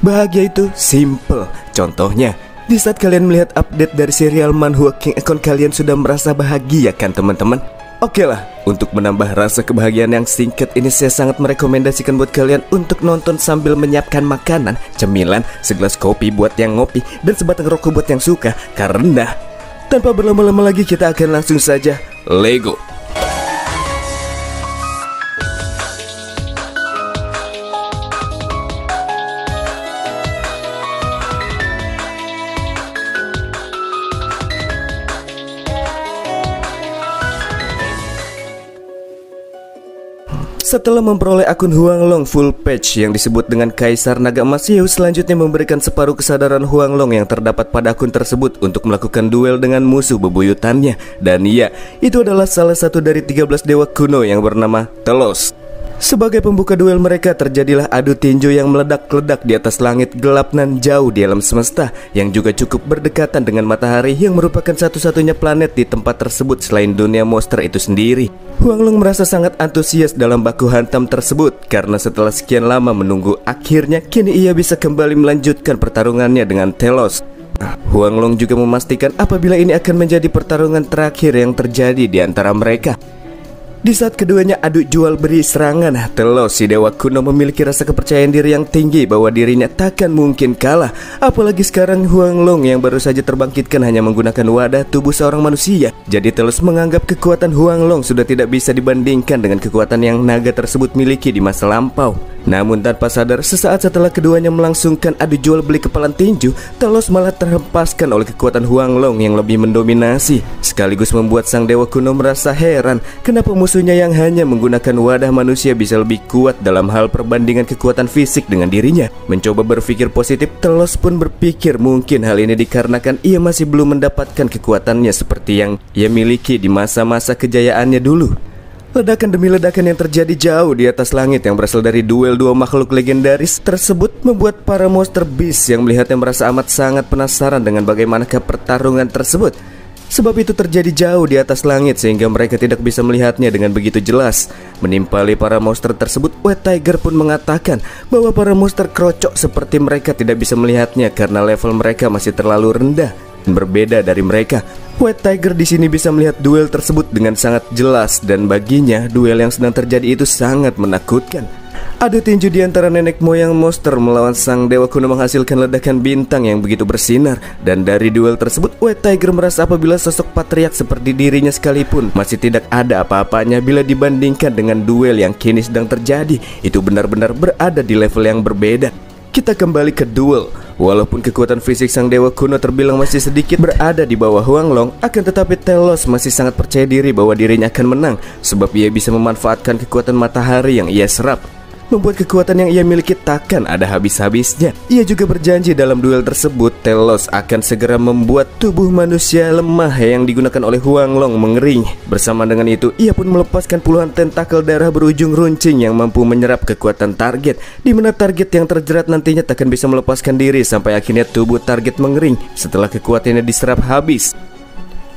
Bahagia itu simple. Contohnya, di saat kalian melihat update dari serial Manhwa King, akun kalian sudah merasa bahagia kan teman-teman? Oke lah, untuk menambah rasa kebahagiaan yang singkat ini, saya sangat merekomendasikan buat kalian untuk nonton sambil menyiapkan makanan, cemilan, segelas kopi buat yang ngopi, dan sebatang rokok buat yang suka. Karena tanpa berlama-lama lagi, kita akan langsung saja Lego. Setelah memperoleh akun Huanglong full patch yang disebut dengan Kaisar Naga Emas, Zeus selanjutnya memberikan separuh kesadaran Huanglong yang terdapat pada akun tersebut untuk melakukan duel dengan musuh bebuyutannya. Dan iya, itu adalah salah satu dari 13 dewa kuno yang bernama Telos. Sebagai pembuka duel mereka, terjadilah adu tinju yang meledak-ledak di atas langit gelap nan jauh di alam semesta, yang juga cukup berdekatan dengan matahari yang merupakan satu-satunya planet di tempat tersebut selain dunia monster itu sendiri. Huanglong merasa sangat antusias dalam baku hantam tersebut, karena setelah sekian lama menunggu, akhirnya kini ia bisa kembali melanjutkan pertarungannya dengan Telos. Huanglong juga memastikan apabila ini akan menjadi pertarungan terakhir yang terjadi di antara mereka. Di saat keduanya adu jual beri serangan, Telos, si dewa kuno, memiliki rasa kepercayaan diri yang tinggi bahwa dirinya takkan mungkin kalah. Apalagi sekarang Huanglong yang baru saja terbangkitkan hanya menggunakan wadah tubuh seorang manusia. Jadi Telos menganggap kekuatan Huanglong sudah tidak bisa dibandingkan dengan kekuatan yang naga tersebut miliki di masa lampau. Namun tanpa sadar, sesaat setelah keduanya melangsungkan adu jual beli kepalan tinju, Telos malah terhempaskan oleh kekuatan Huanglong yang lebih mendominasi, sekaligus membuat sang dewa kuno merasa heran kenapa musuhnya yang hanya menggunakan wadah manusia bisa lebih kuat dalam hal perbandingan kekuatan fisik dengan dirinya. Mencoba berpikir positif, Telos pun berpikir mungkin hal ini dikarenakan ia masih belum mendapatkan kekuatannya seperti yang ia miliki di masa-masa kejayaannya dulu. Ledakan demi ledakan yang terjadi jauh di atas langit yang berasal dari duel dua makhluk legendaris tersebut membuat para monster beast yang melihatnya merasa amat sangat penasaran dengan bagaimanakah pertarungan tersebut. Sebab itu terjadi jauh di atas langit sehingga mereka tidak bisa melihatnya dengan begitu jelas. Menimpali para monster tersebut, White Tiger pun mengatakan bahwa para monster krocok seperti mereka tidak bisa melihatnya karena level mereka masih terlalu rendah. Berbeda dari mereka, White Tiger di sini bisa melihat duel tersebut dengan sangat jelas, dan baginya duel yang sedang terjadi itu sangat menakutkan. Adu tinju di antara nenek moyang monster melawan sang dewa kuno menghasilkan ledakan bintang yang begitu bersinar. Dan dari duel tersebut, White Tiger merasa apabila sosok patriark seperti dirinya sekalipun masih tidak ada apa-apanya bila dibandingkan dengan duel yang kini sedang terjadi. Itu benar-benar berada di level yang berbeda. Kita kembali ke duel. Walaupun kekuatan fisik sang dewa kuno terbilang masih sedikit berada di bawah Huanglong, akan tetapi Telos masih sangat percaya diri bahwa dirinya akan menang, sebab ia bisa memanfaatkan kekuatan matahari yang ia serap. Membuat kekuatan yang ia miliki takkan ada habis-habisnya. Ia juga berjanji dalam duel tersebut, Telos akan segera membuat tubuh manusia lemah yang digunakan oleh Huanglong mengering. Bersama dengan itu, ia pun melepaskan puluhan tentakel darah berujung runcing yang mampu menyerap kekuatan target, di mana target yang terjerat nantinya takkan bisa melepaskan diri sampai akhirnya tubuh target mengering setelah kekuatannya diserap habis.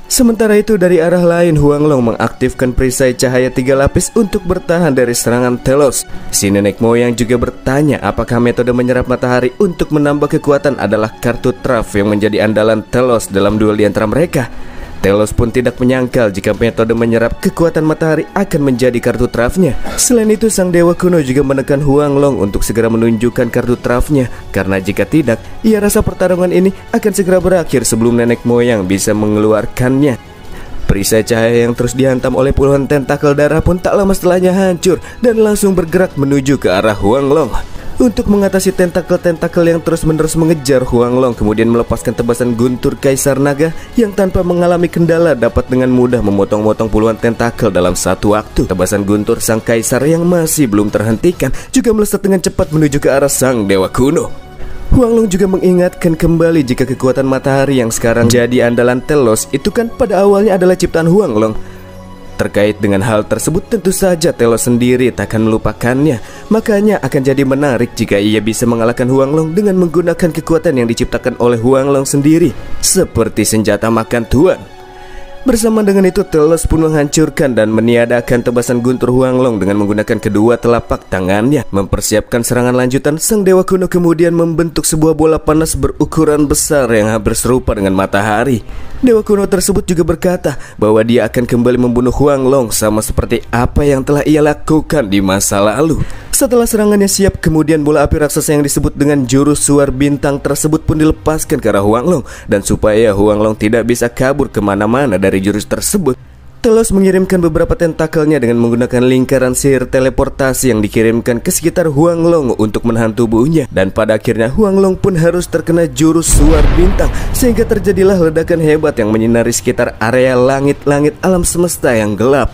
Sementara itu dari arah lain, Huanglong mengaktifkan perisai cahaya 3 lapis untuk bertahan dari serangan Telos. Si nenek moyang juga bertanya apakah metode menyerap matahari untuk menambah kekuatan adalah kartu traf yang menjadi andalan Telos dalam duel di antara mereka. Telos pun tidak menyangkal jika metode menyerap kekuatan matahari akan menjadi kartu trafnya. Selain itu, sang dewa kuno juga menekan Huanglong untuk segera menunjukkan kartu trafnya, karena jika tidak, ia rasa pertarungan ini akan segera berakhir sebelum nenek moyang bisa mengeluarkannya. Perisai cahaya yang terus dihantam oleh puluhan tentakel darah pun tak lama setelahnya hancur dan langsung bergerak menuju ke arah Huanglong. Untuk mengatasi tentakel-tentakel yang terus-menerus mengejar, Huanglong kemudian melepaskan tebasan guntur Kaisar Naga yang tanpa mengalami kendala dapat dengan mudah memotong-motong puluhan tentakel dalam satu waktu. Tebasan guntur sang Kaisar yang masih belum terhentikan juga melesat dengan cepat menuju ke arah sang dewa kuno. Huanglong juga mengingatkan kembali jika kekuatan matahari yang sekarang jadi andalan Telos itu kan pada awalnya adalah ciptaan Huanglong. Terkait dengan hal tersebut, tentu saja Telos sendiri takkan melupakannya. Makanya akan jadi menarik jika ia bisa mengalahkan Huanglong dengan menggunakan kekuatan yang diciptakan oleh Huanglong sendiri, seperti senjata makan tuan. Bersama dengan itu, Telos pun menghancurkan dan meniadakan tebasan guntur Huanglong dengan menggunakan kedua telapak tangannya. Mempersiapkan serangan lanjutan, sang dewa kuno kemudian membentuk sebuah bola panas berukuran besar yang hampir serupa dengan matahari. Dewa kuno tersebut juga berkata bahwa dia akan kembali membunuh Huanglong sama seperti apa yang telah ia lakukan di masa lalu. Setelah serangannya siap, kemudian bola api raksasa yang disebut dengan jurus suar bintang tersebut pun dilepaskan ke arah Huanglong. Dan supaya Huanglong tidak bisa kabur kemana-mana dari jurus tersebut, Telos mengirimkan beberapa tentakelnya dengan menggunakan lingkaran sihir teleportasi yang dikirimkan ke sekitar Huanglong untuk menahan tubuhnya. Dan pada akhirnya Huanglong pun harus terkena jurus suar bintang, sehingga terjadilah ledakan hebat yang menyinari sekitar area langit-langit alam semesta yang gelap.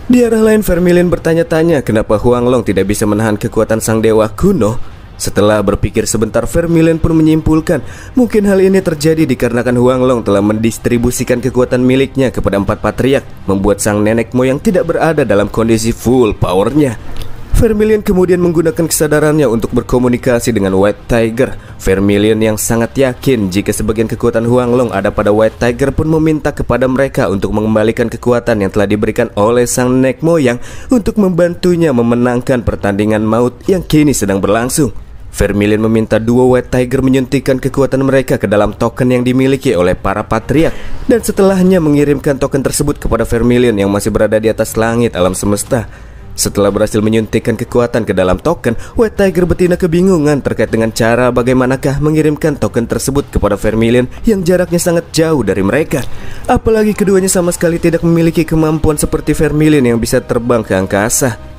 Di arah lain, Vermilion bertanya-tanya kenapa Huanglong tidak bisa menahan kekuatan sang dewa kuno. Setelah berpikir sebentar, Vermilion pun menyimpulkan mungkin hal ini terjadi dikarenakan Huanglong telah mendistribusikan kekuatan miliknya kepada 4 patriark, membuat sang nenek moyang tidak berada dalam kondisi full powernya. Vermilion kemudian menggunakan kesadarannya untuk berkomunikasi dengan White Tiger. Vermilion yang sangat yakin jika sebagian kekuatan Huanglong ada pada White Tiger pun meminta kepada mereka untuk mengembalikan kekuatan yang telah diberikan oleh sang nenek moyang untuk membantunya memenangkan pertandingan maut yang kini sedang berlangsung. Vermilion meminta dua White Tiger menyuntikkan kekuatan mereka ke dalam token yang dimiliki oleh para patriark, dan setelahnya mengirimkan token tersebut kepada Vermilion yang masih berada di atas langit alam semesta. Setelah berhasil menyuntikkan kekuatan ke dalam token, White Tiger betina kebingungan terkait dengan cara bagaimanakah mengirimkan token tersebut kepada Vermilion yang jaraknya sangat jauh dari mereka. Apalagi keduanya sama sekali tidak memiliki kemampuan seperti Vermilion yang bisa terbang ke angkasa.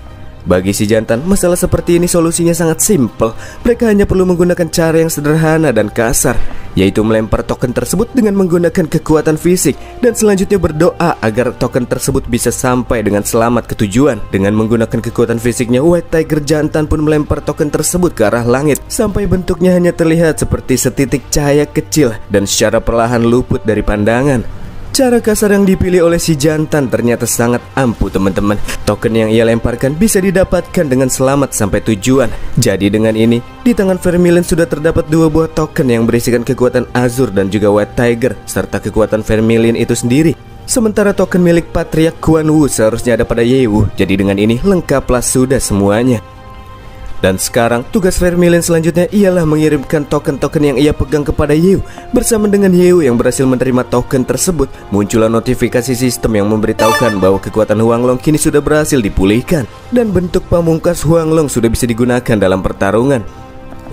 Bagi si jantan, masalah seperti ini solusinya sangat simpel. Mereka hanya perlu menggunakan cara yang sederhana dan kasar, yaitu melempar token tersebut dengan menggunakan kekuatan fisik, dan selanjutnya berdoa agar token tersebut bisa sampai dengan selamat ke tujuan. Dengan menggunakan kekuatan fisiknya, White Tiger jantan pun melempar token tersebut ke arah langit, sampai bentuknya hanya terlihat seperti setitik cahaya kecil dan secara perlahan luput dari pandangan. Cara kasar yang dipilih oleh si jantan ternyata sangat ampuh, teman-teman. Token yang ia lemparkan bisa didapatkan dengan selamat sampai tujuan. Jadi dengan ini, di tangan Vermilion sudah terdapat 2 buah token yang berisikan kekuatan Azur dan juga White Tiger, serta kekuatan Vermilion itu sendiri. Sementara token milik Patriark Guan Wu seharusnya ada pada Yewu. Jadi dengan ini lengkaplah sudah semuanya. Dan sekarang tugas Vermilion selanjutnya ialah mengirimkan token-token yang ia pegang kepada Yew. Bersama dengan Yew yang berhasil menerima token tersebut, muncullah notifikasi sistem yang memberitahukan bahwa kekuatan Huanglong kini sudah berhasil dipulihkan, dan bentuk pamungkas Huanglong sudah bisa digunakan dalam pertarungan.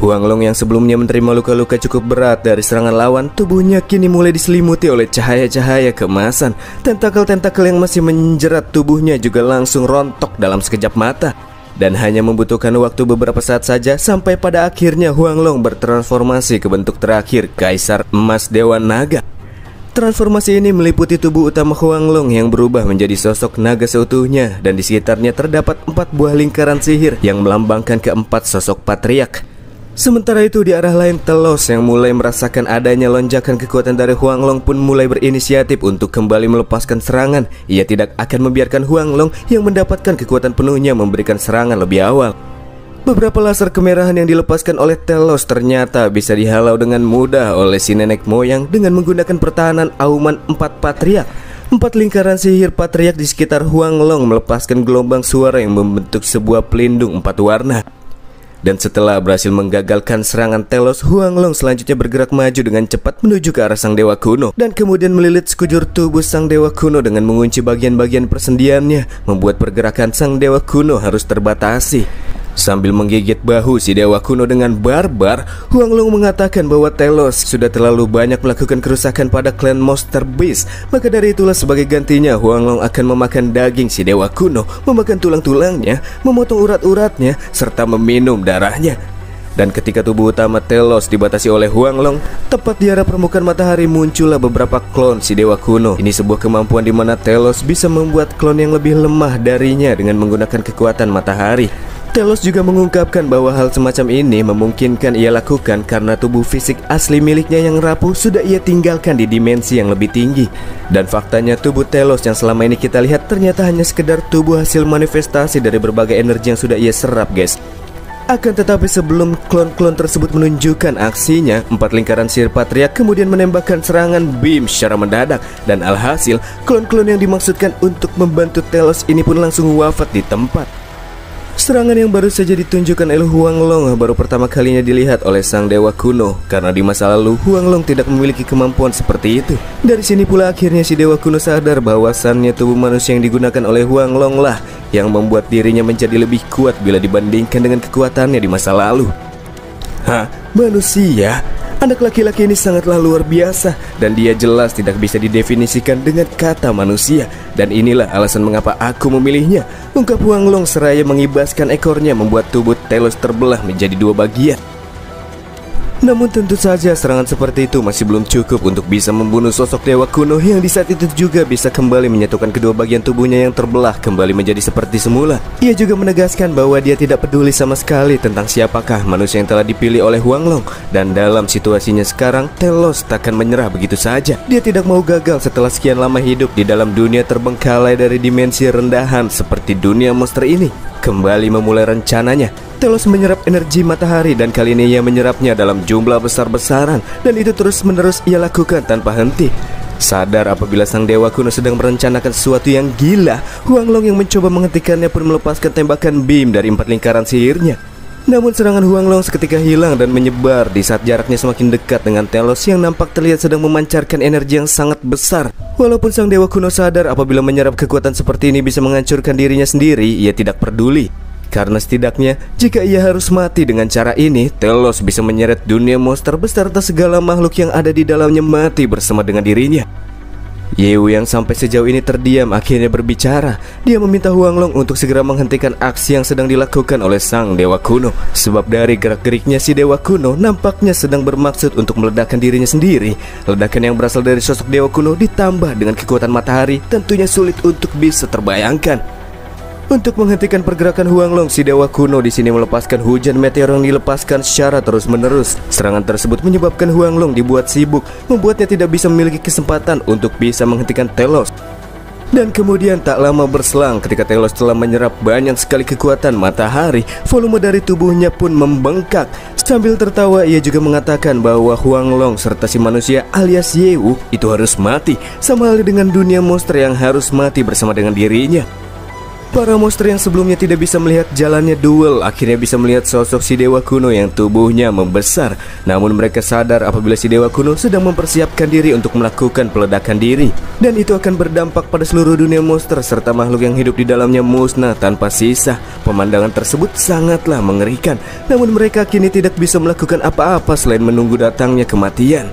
Huanglong yang sebelumnya menerima luka-luka cukup berat dari serangan lawan, tubuhnya kini mulai diselimuti oleh cahaya-cahaya keemasan. Tentakel-tentakel yang masih menjerat tubuhnya juga langsung rontok dalam sekejap mata. Dan hanya membutuhkan waktu beberapa saat saja sampai pada akhirnya Huanglong bertransformasi ke bentuk terakhir, Kaisar Emas Dewa Naga. Transformasi ini meliputi tubuh utama Huanglong yang berubah menjadi sosok naga seutuhnya, dan di sekitarnya terdapat 4 buah lingkaran sihir yang melambangkan keempat sosok patriark. Sementara itu di arah lain, Telos yang mulai merasakan adanya lonjakan kekuatan dari Huanglong pun mulai berinisiatif untuk kembali melepaskan serangan. Ia tidak akan membiarkan Huanglong yang mendapatkan kekuatan penuhnya memberikan serangan lebih awal. Beberapa laser kemerahan yang dilepaskan oleh Telos ternyata bisa dihalau dengan mudah oleh si nenek moyang dengan menggunakan pertahanan auman 4 patriark. 4 lingkaran sihir patriark di sekitar Huanglong melepaskan gelombang suara yang membentuk sebuah pelindung 4 warna. Dan setelah berhasil menggagalkan serangan Telos, Huanglong selanjutnya bergerak maju dengan cepat menuju ke arah sang dewa kuno, dan kemudian melilit sekujur tubuh sang dewa kuno dengan mengunci bagian-bagian persendiannya, membuat pergerakan sang dewa kuno harus terbatasi. Sambil menggigit bahu si dewa kuno dengan barbar, Huanglong mengatakan bahwa Telos sudah terlalu banyak melakukan kerusakan pada klan Monster Beast. Maka dari itulah sebagai gantinya Huanglong akan memakan daging si dewa kuno, memakan tulang-tulangnya, memotong urat-uratnya, serta meminum darahnya. Dan ketika tubuh utama Telos dibatasi oleh Huanglong, tepat di arah permukaan matahari muncullah beberapa klon si dewa kuno. Ini sebuah kemampuan di mana Telos bisa membuat klon yang lebih lemah darinya dengan menggunakan kekuatan matahari. Telos juga mengungkapkan bahwa hal semacam ini memungkinkan ia lakukan karena tubuh fisik asli miliknya yang rapuh sudah ia tinggalkan di dimensi yang lebih tinggi. Dan faktanya tubuh Telos yang selama ini kita lihat ternyata hanya sekedar tubuh hasil manifestasi dari berbagai energi yang sudah ia serap, guys. Akan tetapi sebelum klon-klon tersebut menunjukkan aksinya, 4 lingkaran sihir patriark kemudian menembakkan serangan beam secara mendadak. Dan alhasil, klon-klon yang dimaksudkan untuk membantu Telos ini pun langsung wafat di tempat. Serangan yang baru saja ditunjukkan oleh Huanglong baru pertama kalinya dilihat oleh sang dewa kuno, karena di masa lalu Huanglong tidak memiliki kemampuan seperti itu. Dari sini pula akhirnya si dewa kuno sadar bahwasannya tubuh manusia yang digunakan oleh Huanglong lah yang membuat dirinya menjadi lebih kuat bila dibandingkan dengan kekuatannya di masa lalu. Hah? Manusia? Anak laki-laki ini sangatlah luar biasa, dan dia jelas tidak bisa didefinisikan dengan kata manusia. Dan inilah alasan mengapa aku memilihnya, ungkap Huanglong seraya mengibaskan ekornya membuat tubuh Telos terbelah menjadi 2 bagian. Namun tentu saja serangan seperti itu masih belum cukup untuk bisa membunuh sosok dewa kuno yang di saat itu juga bisa kembali menyatukan kedua bagian tubuhnya yang terbelah kembali menjadi seperti semula. Ia juga menegaskan bahwa dia tidak peduli sama sekali tentang siapakah manusia yang telah dipilih oleh Huanglong. Dan dalam situasinya sekarang, Telos takkan menyerah begitu saja. Dia tidak mau gagal setelah sekian lama hidup di dalam dunia terbengkalai dari dimensi rendahan seperti dunia monster ini. Kembali memulai rencananya, Telos menyerap energi matahari dan kali ini ia menyerapnya dalam jumlah besar-besaran, dan itu terus-menerus ia lakukan tanpa henti. Sadar apabila sang dewa kuno sedang merencanakan sesuatu yang gila, Huanglong yang mencoba menghentikannya pun melepaskan tembakan beam dari 4 lingkaran sihirnya. Namun serangan Huanglong seketika hilang dan menyebar di saat jaraknya semakin dekat dengan Telos yang nampak terlihat sedang memancarkan energi yang sangat besar. Walaupun sang dewa kuno sadar apabila menyerap kekuatan seperti ini bisa menghancurkan dirinya sendiri, ia tidak peduli. Karena setidaknya jika ia harus mati dengan cara ini, Telos bisa menyeret dunia monster beserta segala makhluk yang ada di dalamnya mati bersama dengan dirinya. Yeu yang sampai sejauh ini terdiam akhirnya berbicara. Dia meminta Huanglong untuk segera menghentikan aksi yang sedang dilakukan oleh sang dewa kuno. Sebab dari gerak-geriknya si dewa kuno nampaknya sedang bermaksud untuk meledakkan dirinya sendiri. Ledakan yang berasal dari sosok dewa kuno ditambah dengan kekuatan matahari tentunya sulit untuk bisa terbayangkan. Untuk menghentikan pergerakan Huanglong, si dewa kuno di sini melepaskan hujan meteor yang dilepaskan secara terus-menerus. Serangan tersebut menyebabkan Huanglong dibuat sibuk, membuatnya tidak bisa memiliki kesempatan untuk bisa menghentikan Telos. Dan kemudian tak lama berselang ketika Telos telah menyerap banyak sekali kekuatan matahari, volume dari tubuhnya pun membengkak. Sambil tertawa ia juga mengatakan bahwa Huanglong serta si manusia alias Yeu itu harus mati, sama halnya dengan dunia monster yang harus mati bersama dengan dirinya. Para monster yang sebelumnya tidak bisa melihat jalannya duel akhirnya bisa melihat sosok si dewa kuno yang tubuhnya membesar. Namun mereka sadar apabila si dewa kuno sedang mempersiapkan diri untuk melakukan peledakan diri, dan itu akan berdampak pada seluruh dunia monster serta makhluk yang hidup di dalamnya musnah tanpa sisa. Pemandangan tersebut sangatlah mengerikan. Namun mereka kini tidak bisa melakukan apa-apa selain menunggu datangnya kematian.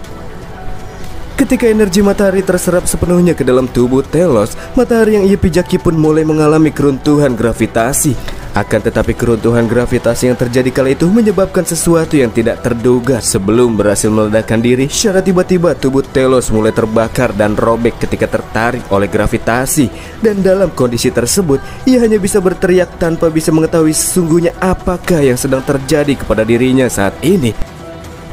Ketika energi matahari terserap sepenuhnya ke dalam tubuh Telos, matahari yang ia pijaki pun mulai mengalami keruntuhan gravitasi. Akan tetapi keruntuhan gravitasi yang terjadi kala itu menyebabkan sesuatu yang tidak terduga. Sebelum berhasil meledakkan diri, secara tiba-tiba tubuh Telos mulai terbakar dan robek ketika tertarik oleh gravitasi. Dan dalam kondisi tersebut, ia hanya bisa berteriak tanpa bisa mengetahui sesungguhnya apakah yang sedang terjadi kepada dirinya saat ini.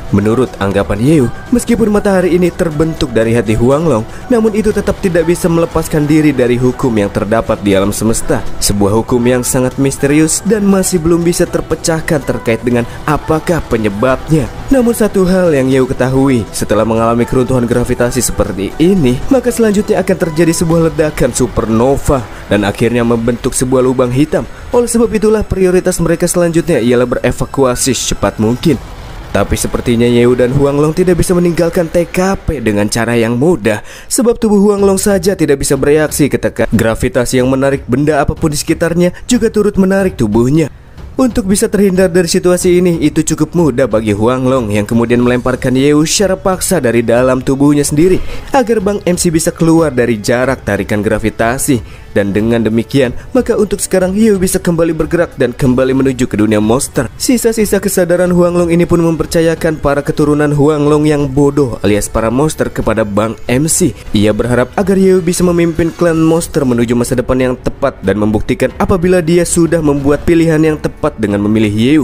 Menurut anggapan Yeu, meskipun matahari ini terbentuk dari hati Huanglong, namun itu tetap tidak bisa melepaskan diri dari hukum yang terdapat di alam semesta. Sebuah hukum yang sangat misterius dan masih belum bisa terpecahkan terkait dengan apakah penyebabnya. Namun satu hal yang Yeu ketahui, setelah mengalami keruntuhan gravitasi seperti ini, maka selanjutnya akan terjadi sebuah ledakan supernova dan akhirnya membentuk sebuah lubang hitam. Oleh sebab itulah prioritas mereka selanjutnya ialah berevakuasi secepat mungkin. Tapi sepertinya Yeu dan Huanglong tidak bisa meninggalkan TKP dengan cara yang mudah, sebab tubuh Huanglong saja tidak bisa bereaksi ketika gravitasi yang menarik benda apapun di sekitarnya juga turut menarik tubuhnya. Untuk bisa terhindar dari situasi ini, itu cukup mudah bagi Huanglong yang kemudian melemparkan Yeu secara paksa dari dalam tubuhnya sendiri agar Bang MC bisa keluar dari jarak tarikan gravitasi. Dan dengan demikian, maka untuk sekarang Yeu bisa kembali bergerak dan kembali menuju ke dunia monster. Sisa-sisa kesadaran Huanglong ini pun mempercayakan para keturunan Huanglong yang bodoh alias para monster kepada Bang MC. Ia berharap agar Yeu bisa memimpin klan monster menuju masa depan yang tepat dan membuktikan apabila dia sudah membuat pilihan yang tepat dengan memilih Yeu.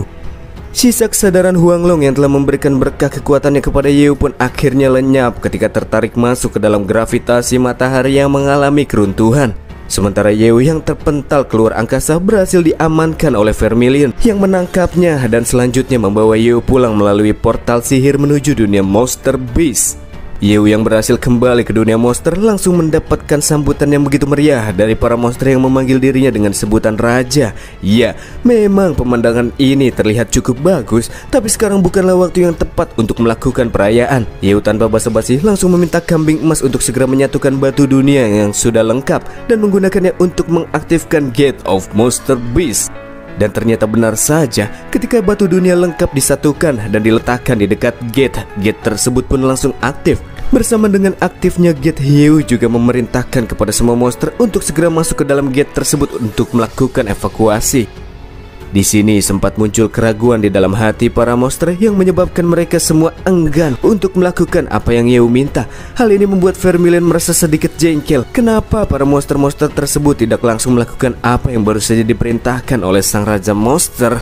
Sisa kesadaran Huanglong yang telah memberikan berkah kekuatannya kepada Yeu pun akhirnya lenyap ketika tertarik masuk ke dalam gravitasi matahari yang mengalami keruntuhan. Sementara Yeo yang terpental keluar angkasa berhasil diamankan oleh Vermilion yang menangkapnya dan selanjutnya membawa Yeo pulang melalui portal sihir menuju dunia Monster Beast. Yeo yang berhasil kembali ke dunia monster langsung mendapatkan sambutan yang begitu meriah dari para monster yang memanggil dirinya dengan sebutan raja. Ya, memang pemandangan ini terlihat cukup bagus, tapi sekarang bukanlah waktu yang tepat untuk melakukan perayaan. Yeo tanpa basa-basi langsung meminta kambing emas untuk segera menyatukan batu dunia yang sudah lengkap dan menggunakannya untuk mengaktifkan Gate of Monster Beast. Dan ternyata benar saja, ketika batu dunia lengkap disatukan dan diletakkan di dekat gate tersebut pun langsung aktif. Bersama dengan aktifnya gate, Yeo juga memerintahkan kepada semua monster untuk segera masuk ke dalam gate tersebut untuk melakukan evakuasi. Di sini sempat muncul keraguan di dalam hati para monster yang menyebabkan mereka semua enggan untuk melakukan apa yang Yeo minta. Hal ini membuat Vermilion merasa sedikit jengkel. Kenapa para monster-monster tersebut tidak langsung melakukan apa yang baru saja diperintahkan oleh sang raja monster?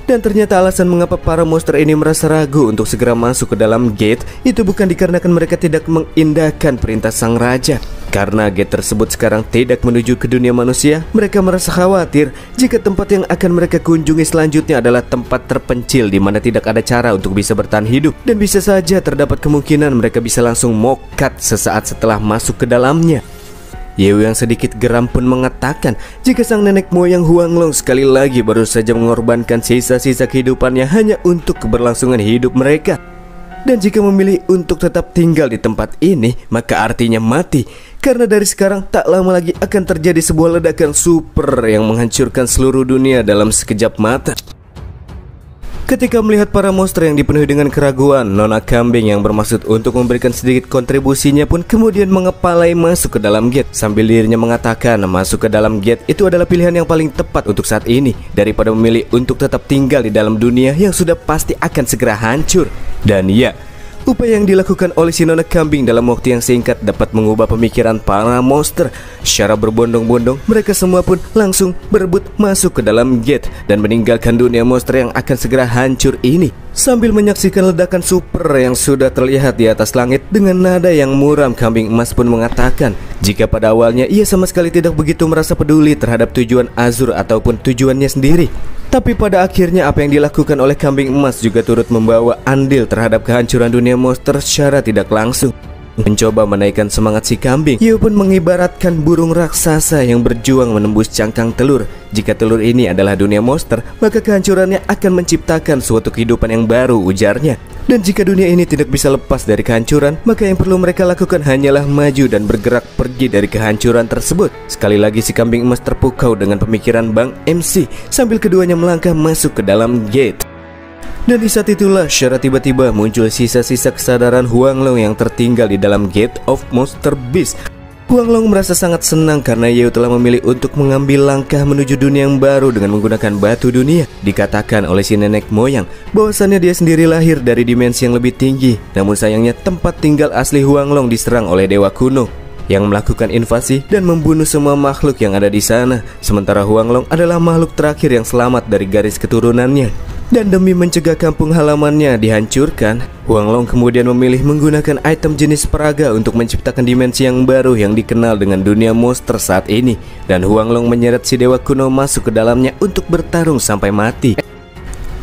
Dan ternyata alasan mengapa para monster ini merasa ragu untuk segera masuk ke dalam gate itu bukan dikarenakan mereka tidak mengindahkan perintah sang raja. Karena gate tersebut sekarang tidak menuju ke dunia manusia, mereka merasa khawatir jika tempat yang akan mereka kunjungi selanjutnya adalah tempat terpencil di mana tidak ada cara untuk bisa bertahan hidup. Dan bisa saja terdapat kemungkinan mereka bisa langsung mokat sesaat setelah masuk ke dalamnya. Yeo yang sedikit geram pun mengatakan jika sang nenek moyang Huanglong sekali lagi baru saja mengorbankan sisa-sisa kehidupannya hanya untuk keberlangsungan hidup mereka. Dan jika memilih untuk tetap tinggal di tempat ini, maka artinya mati. Karena dari sekarang tak lama lagi akan terjadi sebuah ledakan super yang menghancurkan seluruh dunia dalam sekejap mata. Ketika melihat para monster yang dipenuhi dengan keraguan, Nona Kambing yang bermaksud untuk memberikan sedikit kontribusinya pun kemudian mengepalai masuk ke dalam gate. Sambil dirinya mengatakan masuk ke dalam gate itu adalah pilihan yang paling tepat untuk saat ini, daripada memilih untuk tetap tinggal di dalam dunia yang sudah pasti akan segera hancur. Dan ya, upaya yang dilakukan oleh si Nona Kambing dalam waktu yang singkat dapat mengubah pemikiran para monster. Secara berbondong-bondong, mereka semua pun langsung berebut masuk ke dalam gate dan meninggalkan dunia monster yang akan segera hancur ini. Sambil menyaksikan ledakan super yang sudah terlihat di atas langit, dengan nada yang muram, Kambing Emas pun mengatakan jika pada awalnya ia sama sekali tidak begitu merasa peduli terhadap tujuan Azur ataupun tujuannya sendiri. Tapi pada akhirnya apa yang dilakukan oleh Kambing Emas juga turut membawa andil terhadap kehancuran dunia monster secara tidak langsung. Mencoba menaikkan semangat si kambing, Yeo pun mengibaratkan burung raksasa yang berjuang menembus cangkang telur. Jika telur ini adalah dunia monster, maka kehancurannya akan menciptakan suatu kehidupan yang baru, ujarnya. Dan jika dunia ini tidak bisa lepas dari kehancuran, maka yang perlu mereka lakukan hanyalah maju dan bergerak pergi dari kehancuran tersebut. Sekali lagi si kambing emas terpukau dengan pemikiran Bang MC sambil keduanya melangkah masuk ke dalam gate. Dan di saat itulah secara tiba-tiba muncul sisa-sisa kesadaran Huanglong yang tertinggal di dalam Gate of Monster Beast. Huanglong merasa sangat senang karena Yeo telah memilih untuk mengambil langkah menuju dunia yang baru dengan menggunakan batu dunia. Dikatakan oleh si nenek moyang bahwasannya dia sendiri lahir dari dimensi yang lebih tinggi. Namun sayangnya tempat tinggal asli Huanglong diserang oleh dewa kuno yang melakukan invasi dan membunuh semua makhluk yang ada di sana. Sementara Huanglong adalah makhluk terakhir yang selamat dari garis keturunannya. Dan demi mencegah kampung halamannya dihancurkan, Huanglong kemudian memilih menggunakan item jenis peraga untuk menciptakan dimensi yang baru yang dikenal dengan dunia monster saat ini. Dan Huanglong menyeret si dewa kuno masuk ke dalamnya untuk bertarung sampai mati.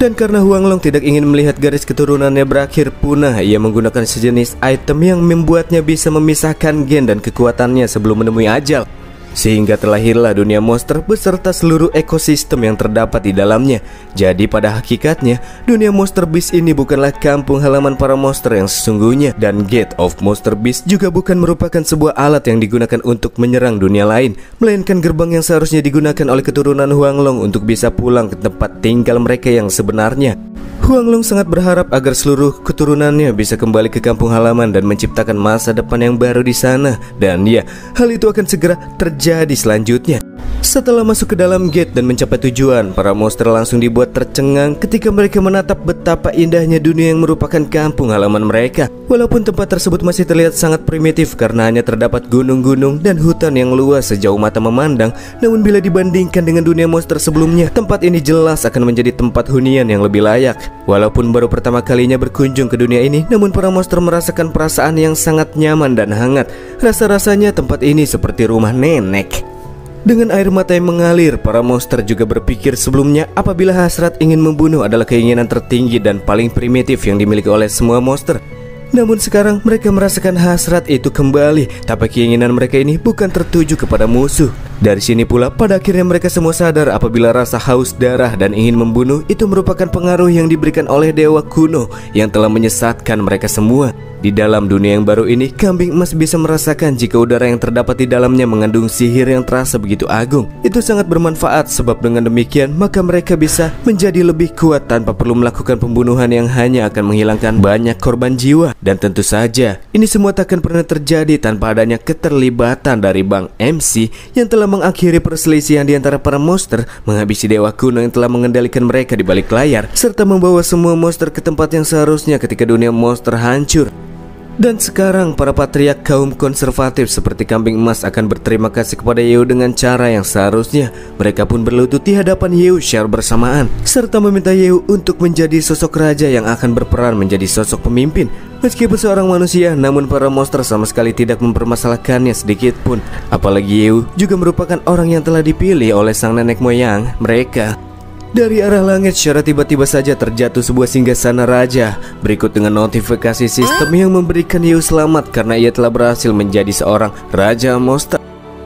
Dan karena Huanglong tidak ingin melihat garis keturunannya berakhir punah, ia menggunakan sejenis item yang membuatnya bisa memisahkan gen dan kekuatannya sebelum menemui ajal. Sehingga terlahirlah dunia monster beserta seluruh ekosistem yang terdapat di dalamnya. Jadi pada hakikatnya, dunia Monster Beast ini bukanlah kampung halaman para monster yang sesungguhnya. Dan Gate of Monster Beast juga bukan merupakan sebuah alat yang digunakan untuk menyerang dunia lain, melainkan gerbang yang seharusnya digunakan oleh keturunan Huanglong untuk bisa pulang ke tempat tinggal mereka yang sebenarnya. Huanglong sangat berharap agar seluruh keturunannya bisa kembali ke kampung halaman dan menciptakan masa depan yang baru di sana. Dan ya, hal itu akan segera terjadi selanjutnya. Setelah masuk ke dalam gate dan mencapai tujuan, para monster langsung dibuat tercengang ketika mereka menatap betapa indahnya dunia yang merupakan kampung halaman mereka. Walaupun tempat tersebut masih terlihat sangat primitif karena hanya terdapat gunung-gunung dan hutan yang luas sejauh mata memandang, namun bila dibandingkan dengan dunia monster sebelumnya, tempat ini jelas akan menjadi tempat hunian yang lebih layak. Walaupun baru pertama kalinya berkunjung ke dunia ini, namun para monster merasakan perasaan yang sangat nyaman dan hangat. Rasa-rasanya tempat ini seperti rumah nenek. Dengan air mata yang mengalir, para monster juga berpikir sebelumnya apabila hasrat ingin membunuh adalah keinginan tertinggi dan paling primitif yang dimiliki oleh semua monster. Namun sekarang mereka merasakan hasrat itu kembali, tapi keinginan mereka ini bukan tertuju kepada musuh. Dari sini pula pada akhirnya mereka semua sadar apabila rasa haus darah dan ingin membunuh itu merupakan pengaruh yang diberikan oleh dewa kuno yang telah menyesatkan mereka semua. Di dalam dunia yang baru ini, kambing emas bisa merasakan jika udara yang terdapat di dalamnya mengandung sihir yang terasa begitu agung. Itu sangat bermanfaat sebab dengan demikian maka mereka bisa menjadi lebih kuat tanpa perlu melakukan pembunuhan yang hanya akan menghilangkan banyak korban jiwa. Dan tentu saja ini semua takkan pernah terjadi tanpa adanya keterlibatan dari Bang MC yang telah mengakhiri perselisihan di antara para monster, menghabisi dewa kuno yang telah mengendalikan mereka di balik layar, serta membawa semua monster ke tempat yang seharusnya ketika dunia monster hancur. Dan sekarang para patriark kaum konservatif seperti kambing emas akan berterima kasih kepada Yeo dengan cara yang seharusnya. Mereka pun berlutut di hadapan Yeo secara bersamaan, serta meminta Yeo untuk menjadi sosok raja yang akan berperan menjadi sosok pemimpin. Meskipun seorang manusia, namun para monster sama sekali tidak mempermasalahkannya sedikit pun. Apalagi Yeo juga merupakan orang yang telah dipilih oleh sang nenek moyang mereka. Dari arah langit secara tiba-tiba saja terjatuh sebuah singgasana raja. Berikut dengan notifikasi sistem yang memberikan Yeo selamat karena ia telah berhasil menjadi seorang Raja Monster,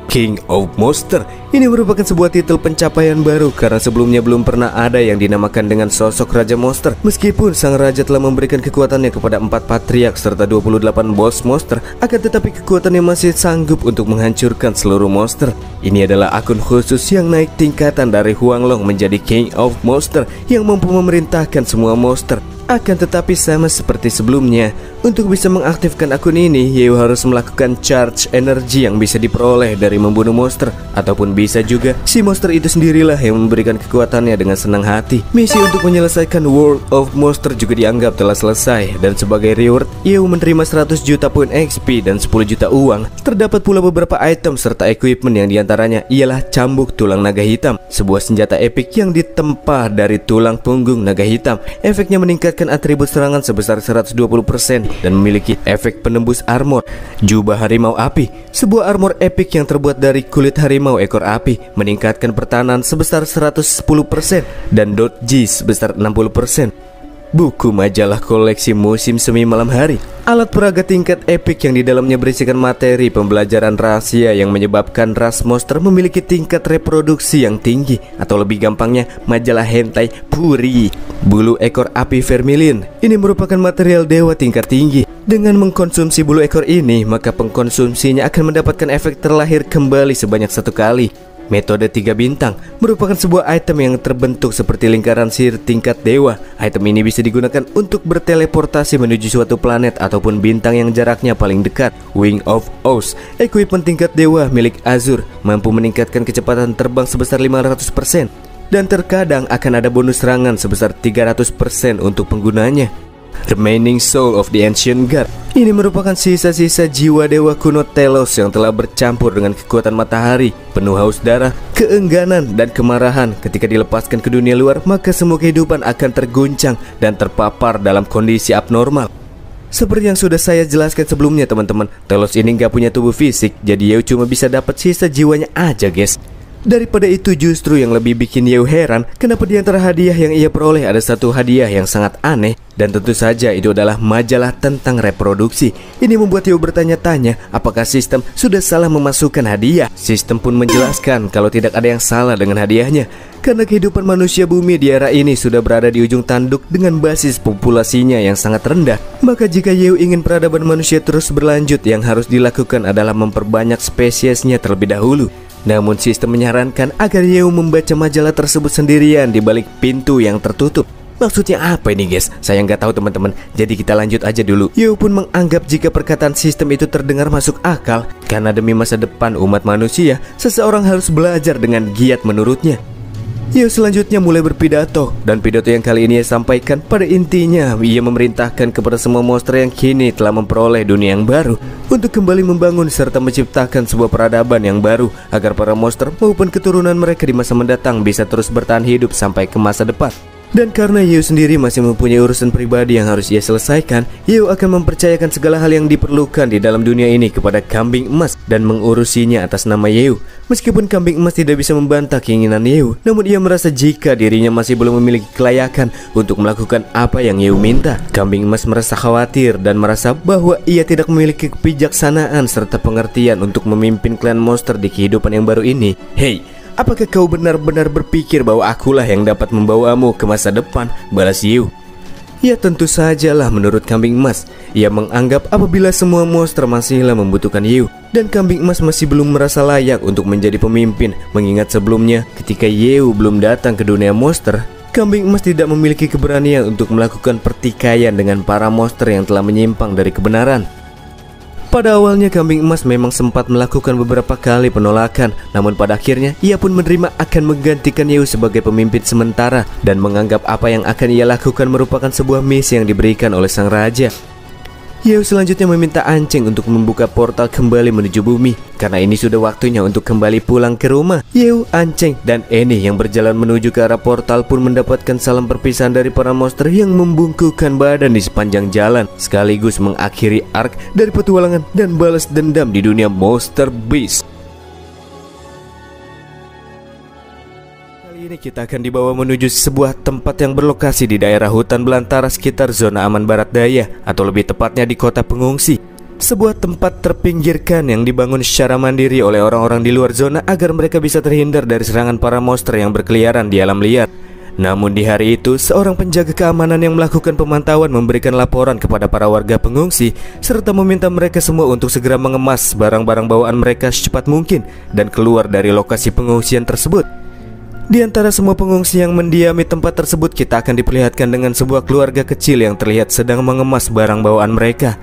King of Monster. Ini merupakan sebuah titel pencapaian baru karena sebelumnya belum pernah ada yang dinamakan dengan sosok Raja Monster. Meskipun sang raja telah memberikan kekuatannya kepada 4 patriark serta 28 bos monster, akan tetapi kekuatannya masih sanggup untuk menghancurkan seluruh monster. Ini adalah akun khusus yang naik tingkatan dari Huanglong menjadi King of Monster yang mampu memerintahkan semua monster. Akan tetapi sama seperti sebelumnya, untuk bisa mengaktifkan akun ini, Yeo harus melakukan charge energi yang bisa diperoleh dari membunuh monster. Ataupun bisa juga si monster itu sendirilah yang memberikan kekuatannya dengan senang hati. Misi untuk menyelesaikan World of Monster juga dianggap telah selesai. Dan sebagai reward, Yeo menerima 100 juta poin XP dan 10 juta uang. Terdapat pula beberapa item serta equipment yang diantaranya ialah cambuk tulang naga hitam, sebuah senjata epik yang ditempa dari tulang punggung naga hitam. Efeknya meningkat atribut serangan sebesar 120% dan memiliki efek penembus armor. Jubah harimau api, sebuah armor epik yang terbuat dari kulit harimau ekor api, meningkatkan pertahanan sebesar 110% dan dodge sebesar 60%. Buku majalah koleksi musim semi malam hari, alat peraga tingkat epik yang di dalamnya berisikan materi pembelajaran rahasia yang menyebabkan ras monster memiliki tingkat reproduksi yang tinggi, atau lebih gampangnya majalah hentai puri. Bulu ekor api vermilion, ini merupakan material dewa tingkat tinggi. Dengan mengkonsumsi bulu ekor ini, maka pengkonsumsinya akan mendapatkan efek terlahir kembali sebanyak 1 kali. Metode 3 bintang merupakan sebuah item yang terbentuk seperti lingkaran sihir tingkat dewa. Item ini bisa digunakan untuk berteleportasi menuju suatu planet ataupun bintang yang jaraknya paling dekat. Wing of Oz, equipment tingkat dewa milik Azur, mampu meningkatkan kecepatan terbang sebesar 500%. Dan terkadang akan ada bonus serangan sebesar 300% untuk penggunanya. Remaining Soul of the Ancient God, ini merupakan sisa-sisa jiwa dewa kuno Telos yang telah bercampur dengan kekuatan matahari, penuh haus darah, keengganan, dan kemarahan. Ketika dilepaskan ke dunia luar, maka semua kehidupan akan terguncang dan terpapar dalam kondisi abnormal. Seperti yang sudah saya jelaskan sebelumnya teman-teman, Telos ini nggak punya tubuh fisik, jadi Yeo cuma bisa dapat sisa jiwanya aja guys. Daripada itu justru yang lebih bikin Yeo heran, kenapa di antara hadiah yang ia peroleh ada satu hadiah yang sangat aneh. Dan tentu saja itu adalah majalah tentang reproduksi. Ini membuat Yeo bertanya-tanya apakah sistem sudah salah memasukkan hadiah. Sistem pun menjelaskan kalau tidak ada yang salah dengan hadiahnya, karena kehidupan manusia bumi di era ini sudah berada di ujung tanduk dengan basis populasinya yang sangat rendah. Maka jika Yeo ingin peradaban manusia terus berlanjut, yang harus dilakukan adalah memperbanyak spesiesnya terlebih dahulu. Namun sistem menyarankan agar Yeo membaca majalah tersebut sendirian di balik pintu yang tertutup. Maksudnya apa ini guys? Saya nggak tahu teman-teman. Jadi kita lanjut aja dulu. Yeo pun menganggap jika perkataan sistem itu terdengar masuk akal, karena demi masa depan umat manusia, seseorang harus belajar dengan giat menurutnya. Yeo selanjutnya mulai berpidato, dan pidato yang kali ini ia sampaikan pada intinya ia memerintahkan kepada semua monster yang kini telah memperoleh dunia yang baru untuk kembali membangun serta menciptakan sebuah peradaban yang baru agar para monster maupun keturunan mereka di masa mendatang bisa terus bertahan hidup sampai ke masa depan. Dan karena Yeo sendiri masih mempunyai urusan pribadi yang harus ia selesaikan, Yeo akan mempercayakan segala hal yang diperlukan di dalam dunia ini kepada Kambing Emas dan mengurusinya atas nama Yeo. Meskipun Kambing Emas tidak bisa membantah keinginan Yeo, namun ia merasa jika dirinya masih belum memiliki kelayakan untuk melakukan apa yang Yeo minta. Kambing Emas merasa khawatir dan merasa bahwa ia tidak memiliki kebijaksanaan serta pengertian untuk memimpin klan monster di kehidupan yang baru ini. Hei, apakah kau benar-benar berpikir bahwa akulah yang dapat membawamu ke masa depan? Balas Yeo. Ya tentu sajalah menurut Kambing Emas. Ia menganggap apabila semua monster masihlah membutuhkan Yeo, dan Kambing Emas masih belum merasa layak untuk menjadi pemimpin. Mengingat sebelumnya ketika Yeo belum datang ke dunia monster, Kambing Emas tidak memiliki keberanian untuk melakukan pertikaian dengan para monster yang telah menyimpang dari kebenaran. Pada awalnya Kambing Emas memang sempat melakukan beberapa kali penolakan, namun pada akhirnya ia pun menerima akan menggantikan Yeo sebagai pemimpin sementara dan menganggap apa yang akan ia lakukan merupakan sebuah misi yang diberikan oleh sang raja. Yeo selanjutnya meminta Anceng untuk membuka portal kembali menuju bumi, karena ini sudah waktunya untuk kembali pulang ke rumah. Yeo, Anceng, dan Eni yang berjalan menuju ke arah portal pun mendapatkan salam perpisahan dari para monster yang membungkukkan badan di sepanjang jalan, sekaligus mengakhiri arc dari petualangan dan balas dendam di dunia Monster Beast. Kali ini kita akan dibawa menuju sebuah tempat yang berlokasi di daerah hutan belantara sekitar zona aman barat daya, atau lebih tepatnya di kota pengungsi. Sebuah tempat terpinggirkan yang dibangun secara mandiri oleh orang-orang di luar zona agar mereka bisa terhindar dari serangan para monster yang berkeliaran di alam liar. Namun di hari itu, seorang penjaga keamanan yang melakukan pemantauan memberikan laporan kepada para warga pengungsi serta meminta mereka semua untuk segera mengemas barang-barang bawaan mereka secepat mungkin dan keluar dari lokasi pengungsian tersebut. Di antara semua pengungsi yang mendiami tempat tersebut, kita akan diperlihatkan dengan sebuah keluarga kecil yang terlihat sedang mengemas barang bawaan mereka.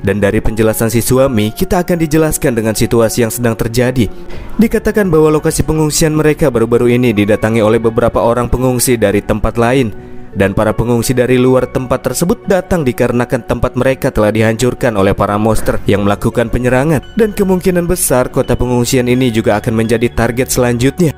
Dan dari penjelasan si suami, kita akan dijelaskan dengan situasi yang sedang terjadi. Dikatakan bahwa lokasi pengungsian mereka baru-baru ini didatangi oleh beberapa orang pengungsi dari tempat lain. Dan para pengungsi dari luar tempat tersebut datang dikarenakan tempat mereka telah dihancurkan oleh para monster yang melakukan penyerangan. Dan kemungkinan besar kota pengungsian ini juga akan menjadi target selanjutnya.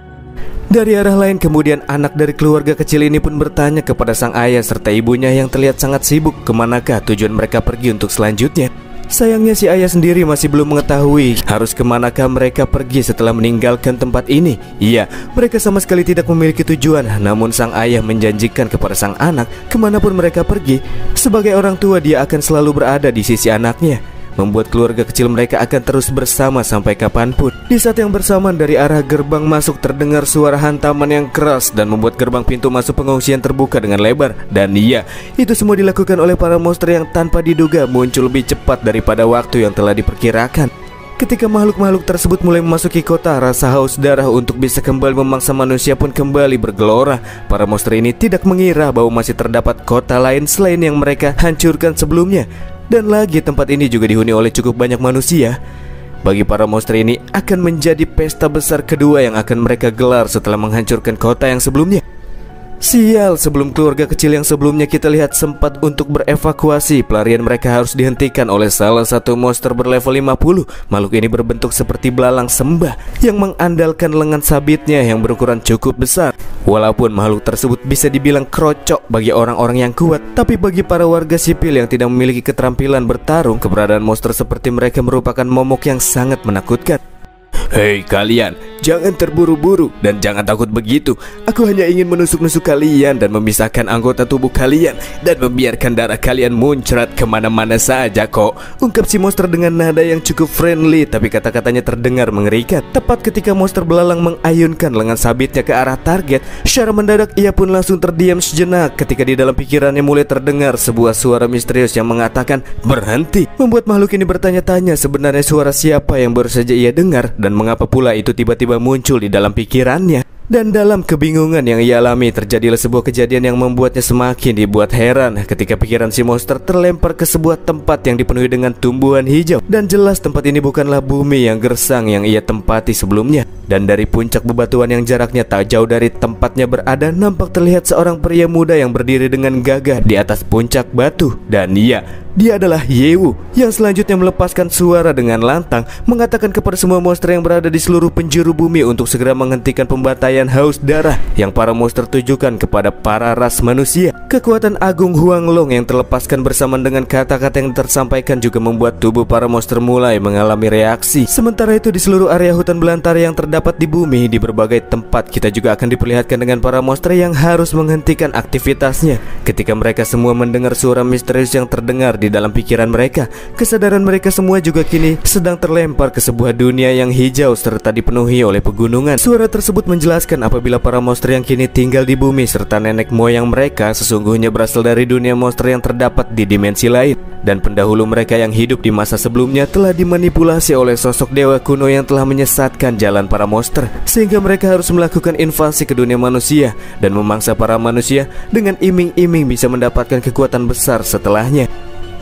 Dari arah lain kemudian anak dari keluarga kecil ini pun bertanya kepada sang ayah serta ibunya yang terlihat sangat sibuk kemanakah tujuan mereka pergi untuk selanjutnya. Sayangnya si ayah sendiri masih belum mengetahui harus kemanakah mereka pergi setelah meninggalkan tempat ini. Iya, mereka sama sekali tidak memiliki tujuan. Namun sang ayah menjanjikan kepada sang anak kemanapun mereka pergi, sebagai orang tua dia akan selalu berada di sisi anaknya, membuat keluarga kecil mereka akan terus bersama sampai kapanpun. Di saat yang bersamaan dari arah gerbang masuk terdengar suara hantaman yang keras dan membuat gerbang pintu masuk pengungsian terbuka dengan lebar. Dan iya, itu semua dilakukan oleh para monster yang tanpa diduga muncul lebih cepat daripada waktu yang telah diperkirakan. Ketika makhluk-makhluk tersebut mulai memasuki kota, rasa haus darah untuk bisa kembali memangsa manusia pun kembali bergelora. Para monster ini tidak mengira bahwa masih terdapat kota lain selain yang mereka hancurkan sebelumnya. Dan lagi tempat ini juga dihuni oleh cukup banyak manusia. Bagi para monster ini akan menjadi pesta besar kedua yang akan mereka gelar setelah menghancurkan kota yang sebelumnya. Sial, sebelum keluarga kecil yang sebelumnya kita lihat sempat untuk berevakuasi, pelarian mereka harus dihentikan oleh salah satu monster berlevel 50. Makhluk ini berbentuk seperti belalang sembah yang mengandalkan lengan sabitnya yang berukuran cukup besar. Walaupun makhluk tersebut bisa dibilang krocok bagi orang-orang yang kuat, tapi bagi para warga sipil yang tidak memiliki keterampilan bertarung, keberadaan monster seperti mereka merupakan momok yang sangat menakutkan. Hei kalian, jangan terburu-buru dan jangan takut begitu. Aku hanya ingin menusuk-nusuk kalian dan memisahkan anggota tubuh kalian dan membiarkan darah kalian muncrat kemana-mana saja kok, ungkap si monster dengan nada yang cukup friendly, tapi kata-katanya terdengar mengerikan. Tepat ketika monster belalang mengayunkan lengan sabitnya ke arah target, secara mendadak ia pun langsung terdiam sejenak ketika di dalam pikirannya mulai terdengar sebuah suara misterius yang mengatakan berhenti. Membuat makhluk ini bertanya-tanya sebenarnya suara siapa yang baru saja ia dengar dan mengapa pula itu tiba-tiba muncul di dalam pikirannya. Dan dalam kebingungan yang ia alami, terjadilah sebuah kejadian yang membuatnya semakin dibuat heran ketika pikiran si monster terlempar ke sebuah tempat yang dipenuhi dengan tumbuhan hijau. Dan jelas tempat ini bukanlah bumi yang gersang yang ia tempati sebelumnya. Dan dari puncak bebatuan yang jaraknya tak jauh dari tempatnya berada, nampak terlihat seorang pria muda yang berdiri dengan gagah di atas puncak batu. Dan iya, Dia adalah Yewu yang selanjutnya melepaskan suara dengan lantang, mengatakan kepada semua monster yang berada di seluruh penjuru bumi untuk segera menghentikan pembantaian haus darah yang para monster tujukan kepada para ras manusia. Kekuatan agung Huanglong yang terlepaskan bersamaan dengan kata-kata yang tersampaikan juga membuat tubuh para monster mulai mengalami reaksi. Sementara itu di seluruh area hutan belantara yang terdapat di bumi, di berbagai tempat kita juga akan diperlihatkan dengan para monster yang harus menghentikan aktivitasnya ketika mereka semua mendengar suara misterius yang terdengar di dalam pikiran mereka. Kesadaran mereka semua juga kini sedang terlempar ke sebuah dunia yang hijau serta dipenuhi oleh pegunungan. Suara tersebut menjelaskan apabila para monster yang kini tinggal di bumi serta nenek moyang mereka sesungguhnya berasal dari dunia monster yang terdapat di dimensi lain, dan pendahulu mereka yang hidup di masa sebelumnya telah dimanipulasi oleh sosok dewa kuno yang telah menyesatkan jalan para monster, sehingga mereka harus melakukan invasi ke dunia manusia dan memangsa para manusia dengan iming-iming bisa mendapatkan kekuatan besar setelahnya.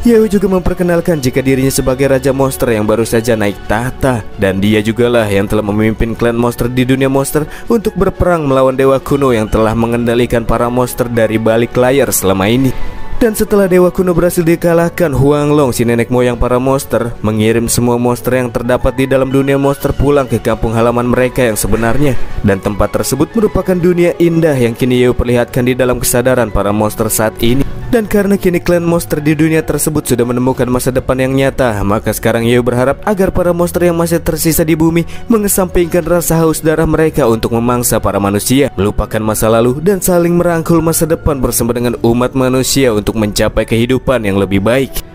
Yewu juga memperkenalkan jika dirinya sebagai raja monster yang baru saja naik tahta, dan dia jugalah yang telah memimpin klan monster di dunia monster untuk berperang melawan dewa kuno yang telah mengendalikan para monster dari balik layar selama ini. Dan setelah dewa kuno berhasil dikalahkan, Huanglong, si nenek moyang para monster, mengirim semua monster yang terdapat di dalam dunia monster pulang ke kampung halaman mereka yang sebenarnya. Dan tempat tersebut merupakan dunia indah yang kini Yewu perlihatkan di dalam kesadaran para monster saat ini. Dan karena kini klan monster di dunia tersebut sudah menemukan masa depan yang nyata, maka sekarang Yewu berharap agar para monster yang masih tersisa di bumi mengesampingkan rasa haus darah mereka untuk memangsa para manusia, melupakan masa lalu dan saling merangkul masa depan bersama dengan umat manusia untuk mencapai kehidupan yang lebih baik.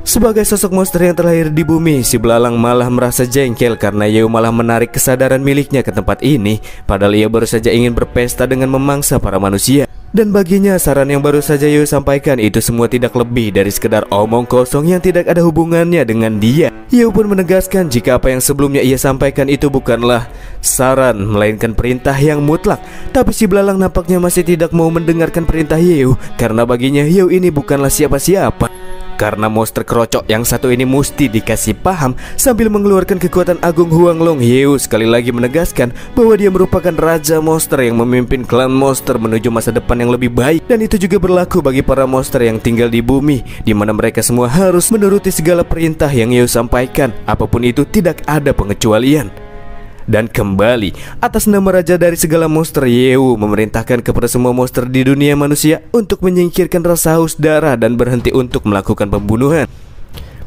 Sebagai sosok monster yang terlahir di bumi, si belalang malah merasa jengkel karena Yewu malah menarik kesadaran miliknya ke tempat ini, padahal ia baru saja ingin berpesta dengan memangsa para manusia. Dan baginya saran yang baru saja Yewu sampaikan itu semua tidak lebih dari sekedar omong kosong yang tidak ada hubungannya dengan dia. Yewu pun menegaskan jika apa yang sebelumnya ia sampaikan itu bukanlah saran melainkan perintah yang mutlak. Tapi si belalang nampaknya masih tidak mau mendengarkan perintah Yewu, karena baginya Yewu ini bukanlah siapa-siapa. Karena monster kerocok yang satu ini mesti dikasih paham. Sambil mengeluarkan kekuatan agung Huanglong, Yewu sekali lagi menegaskan bahwa dia merupakan raja monster yang memimpin klan monster menuju masa depan yang lebih baik. Dan itu juga berlaku bagi para monster yang tinggal di bumi, di mana mereka semua harus menuruti segala perintah yang Yewu sampaikan, apapun itu tidak ada pengecualian. Dan kembali, atas nama raja dari segala monster, Yewu memerintahkan kepada semua monster di dunia manusia untuk menyingkirkan rasa haus darah dan berhenti untuk melakukan pembunuhan.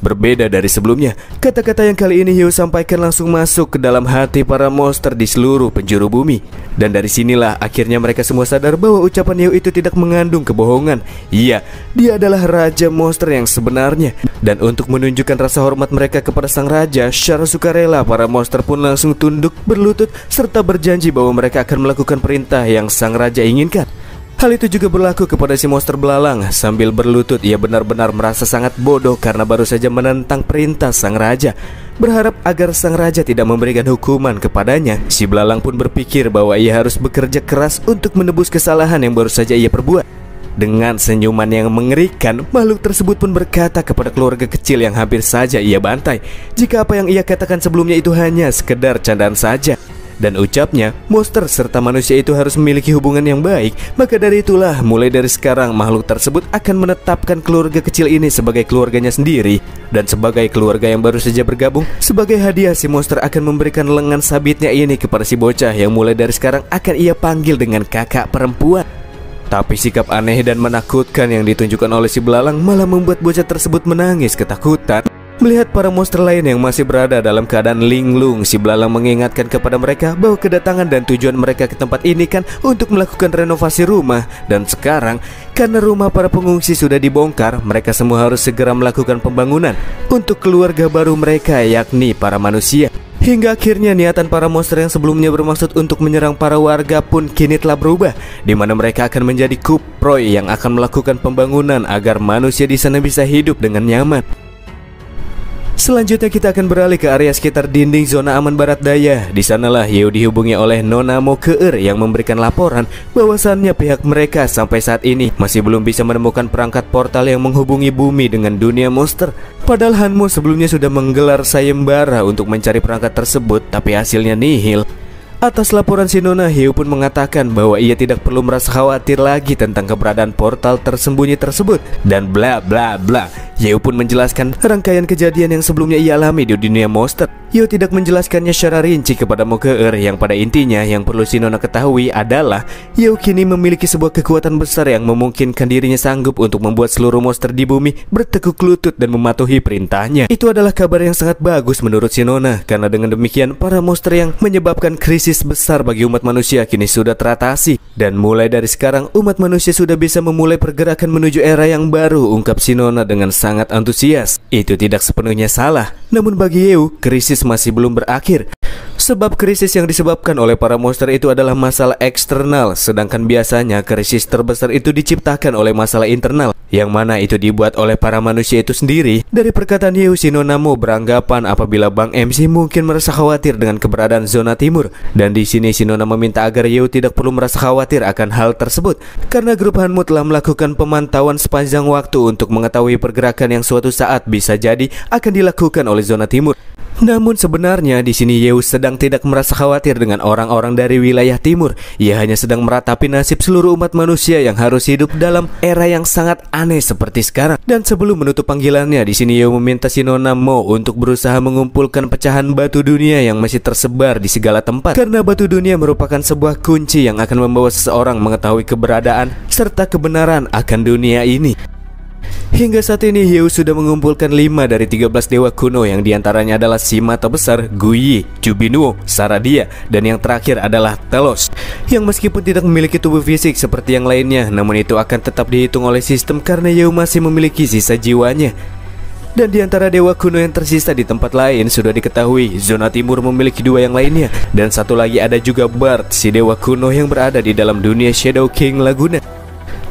Berbeda dari sebelumnya, kata-kata yang kali ini Yewu sampaikan langsung masuk ke dalam hati para monster di seluruh penjuru bumi. Dan dari sinilah akhirnya mereka semua sadar bahwa ucapan Yewu itu tidak mengandung kebohongan. Iya, dia adalah raja monster yang sebenarnya. Dan untuk menunjukkan rasa hormat mereka kepada sang raja, secara sukarela para monster pun langsung tunduk, berlutut, serta berjanji bahwa mereka akan melakukan perintah yang sang raja inginkan. Hal itu juga berlaku kepada si monster belalang. Sambil berlutut, ia benar-benar merasa sangat bodoh karena baru saja menentang perintah sang raja. Berharap agar sang raja tidak memberikan hukuman kepadanya, si belalang pun berpikir bahwa ia harus bekerja keras untuk menebus kesalahan yang baru saja ia perbuat. Dengan senyuman yang mengerikan, makhluk tersebut pun berkata kepada keluarga kecil yang hampir saja ia bantai, jika apa yang ia katakan sebelumnya itu hanya sekedar candaan saja. Dan ucapnya, monster serta manusia itu harus memiliki hubungan yang baik. Maka dari itulah, mulai dari sekarang makhluk tersebut akan menetapkan keluarga kecil ini sebagai keluarganya sendiri. Dan sebagai keluarga yang baru saja bergabung, sebagai hadiah si monster akan memberikan lengan sabitnya ini kepada si bocah yang mulai dari sekarang akan ia panggil dengan kakak perempuan. Tapi sikap aneh dan menakutkan yang ditunjukkan oleh si belalang malah membuat bocah tersebut menangis ketakutan. Melihat para monster lain yang masih berada dalam keadaan linglung, si belalang mengingatkan kepada mereka bahwa kedatangan dan tujuan mereka ke tempat ini kan untuk melakukan renovasi rumah. Dan sekarang, karena rumah para pengungsi sudah dibongkar, mereka semua harus segera melakukan pembangunan untuk keluarga baru mereka, yakni para manusia. Hingga akhirnya niatan para monster yang sebelumnya bermaksud untuk menyerang para warga pun kini telah berubah, di mana mereka akan menjadi kuproy yang akan melakukan pembangunan agar manusia di sana bisa hidup dengan nyaman. Selanjutnya kita akan beralih ke area sekitar dinding zona aman barat daya. Di sanalah Yewu dihubungi oleh Nona Mokeur yang memberikan laporan bahwasannya pihak mereka sampai saat ini masih belum bisa menemukan perangkat portal yang menghubungi bumi dengan dunia monster. Padahal Hanmo sebelumnya sudah menggelar sayembara untuk mencari perangkat tersebut, tapi hasilnya nihil. Atas laporan si Nona, Yewu pun mengatakan bahwa ia tidak perlu merasa khawatir lagi tentang keberadaan portal tersembunyi tersebut. Dan bla bla bla. Yeo pun menjelaskan rangkaian kejadian yang sebelumnya ia alami di dunia monster. Yeo tidak menjelaskannya secara rinci kepada Mokeer, yang pada intinya yang perlu si Nona ketahui adalah Yeo kini memiliki sebuah kekuatan besar yang memungkinkan dirinya sanggup untuk membuat seluruh monster di bumi bertekuk lutut dan mematuhi perintahnya. Itu adalah kabar yang sangat bagus menurut si Nona, karena dengan demikian para monster yang menyebabkan krisis besar bagi umat manusia kini sudah teratasi. Dan mulai dari sekarang umat manusia sudah bisa memulai pergerakan menuju era yang baru, ungkap si Nona dengan sangat antusias. Itu tidak sepenuhnya salah, namun bagi Yeo, krisis masih belum berakhir. Sebab krisis yang disebabkan oleh para monster itu adalah masalah eksternal, sedangkan biasanya krisis terbesar itu diciptakan oleh masalah internal, yang mana itu dibuat oleh para manusia itu sendiri. Dari perkataan Yeo, si Nona Mo beranggapan apabila Bang MC mungkin merasa khawatir dengan keberadaan zona timur, dan di sini si Nona meminta agar Yeo tidak perlu merasa khawatir akan hal tersebut, karena grup Hanmu telah melakukan pemantauan sepanjang waktu untuk mengetahui pergerakan yang suatu saat bisa jadi akan dilakukan oleh zona timur. Namun sebenarnya di sini Yeo sedang tidak merasa khawatir dengan orang-orang dari wilayah timur. Ia hanya sedang meratapi nasib seluruh umat manusia yang harus hidup dalam era yang sangat aneh seperti sekarang. Dan sebelum menutup panggilannya, di sini Yeo meminta si Nona Mo untuk berusaha mengumpulkan pecahan batu dunia yang masih tersebar di segala tempat, karena batu dunia merupakan sebuah kunci yang akan membawa seseorang mengetahui keberadaan serta kebenaran akan dunia ini. Hingga saat ini Yeo sudah mengumpulkan 5 dari 13 dewa kuno, yang diantaranya adalah si mata besar, Guyi, Chubinuo, Saradia, dan yang terakhir adalah Telos, yang meskipun tidak memiliki tubuh fisik seperti yang lainnya, namun itu akan tetap dihitung oleh sistem karena Yeo masih memiliki sisa jiwanya. Dan di antara dewa kuno yang tersisa di tempat lain sudah diketahui zona timur memiliki 2 yang lainnya, dan satu lagi ada juga Bard, si dewa kuno yang berada di dalam dunia Shadow King Laguna.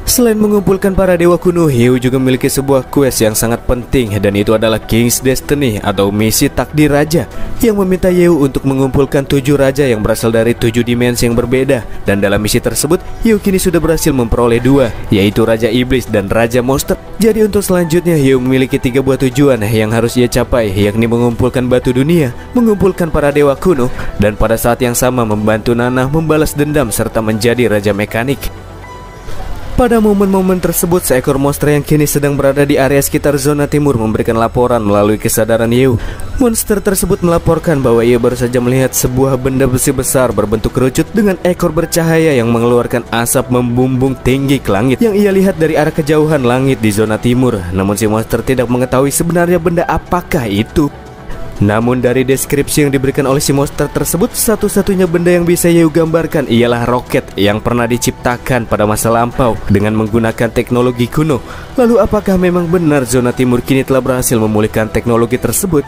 Selain mengumpulkan para dewa kuno, Yeo juga memiliki sebuah quest yang sangat penting, dan itu adalah King's Destiny atau misi takdir raja, yang meminta Yeo untuk mengumpulkan 7 raja yang berasal dari 7 dimensi yang berbeda. Dan dalam misi tersebut Yeo kini sudah berhasil memperoleh 2, yaitu Raja Iblis dan Raja Monster. Jadi untuk selanjutnya Yeo memiliki 3 buah tujuan yang harus ia capai, yakni mengumpulkan batu dunia, mengumpulkan para dewa kuno, dan pada saat yang sama membantu Nana membalas dendam serta menjadi Raja Mekanik. Pada momen-momen tersebut, seekor monster yang kini sedang berada di area sekitar zona timur memberikan laporan melalui kesadaran Yeo. Monster tersebut melaporkan bahwa ia baru saja melihat sebuah benda besi besar berbentuk kerucut dengan ekor bercahaya yang mengeluarkan asap membumbung tinggi ke langit, yang ia lihat dari arah kejauhan langit di zona timur. Namun si monster tidak mengetahui sebenarnya benda apakah itu. Namun dari deskripsi yang diberikan oleh si monster tersebut, satu-satunya benda yang bisa Yeo gambarkan ialah roket yang pernah diciptakan pada masa lampau dengan menggunakan teknologi kuno. Lalu apakah memang benar zona timur kini telah berhasil memulihkan teknologi tersebut?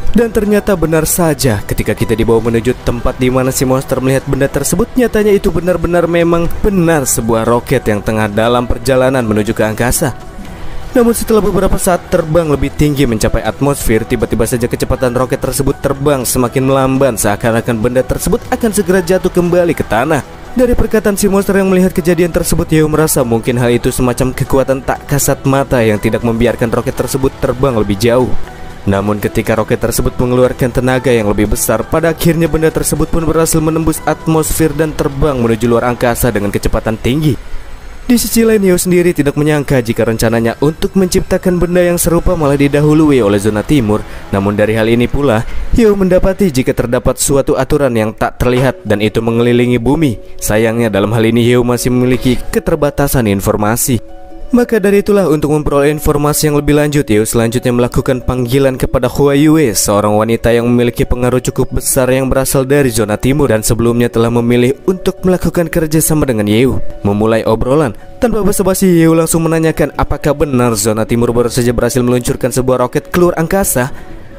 Dan ternyata benar saja, ketika kita dibawa menuju tempat di mana si monster melihat benda tersebut, nyatanya itu benar-benar memang benar sebuah roket yang tengah dalam perjalanan menuju ke angkasa. Namun setelah beberapa saat terbang lebih tinggi mencapai atmosfer, tiba-tiba saja kecepatan roket tersebut terbang semakin melamban, seakan-akan benda tersebut akan segera jatuh kembali ke tanah. Dari perkataan si monster yang melihat kejadian tersebut, Yeo merasa mungkin hal itu semacam kekuatan tak kasat mata yang tidak membiarkan roket tersebut terbang lebih jauh. Namun ketika roket tersebut mengeluarkan tenaga yang lebih besar, pada akhirnya benda tersebut pun berhasil menembus atmosfer dan terbang menuju luar angkasa dengan kecepatan tinggi. Di sisi lain, Yeo sendiri tidak menyangka jika rencananya untuk menciptakan benda yang serupa malah didahului oleh zona timur. Namun dari hal ini pula, Yeo mendapati jika terdapat suatu aturan yang tak terlihat dan itu mengelilingi bumi. Sayangnya dalam hal ini Yeo masih memiliki keterbatasan informasi. Maka dari itulah untuk memperoleh informasi yang lebih lanjut, Yeo selanjutnya melakukan panggilan kepada Hua Yue, seorang wanita yang memiliki pengaruh cukup besar yang berasal dari zona timur dan sebelumnya telah memilih untuk melakukan kerjasama dengan Yeo. Memulai obrolan, tanpa basa-basi Yeo langsung menanyakan apakah benar zona timur baru saja berhasil meluncurkan sebuah roket keluar angkasa.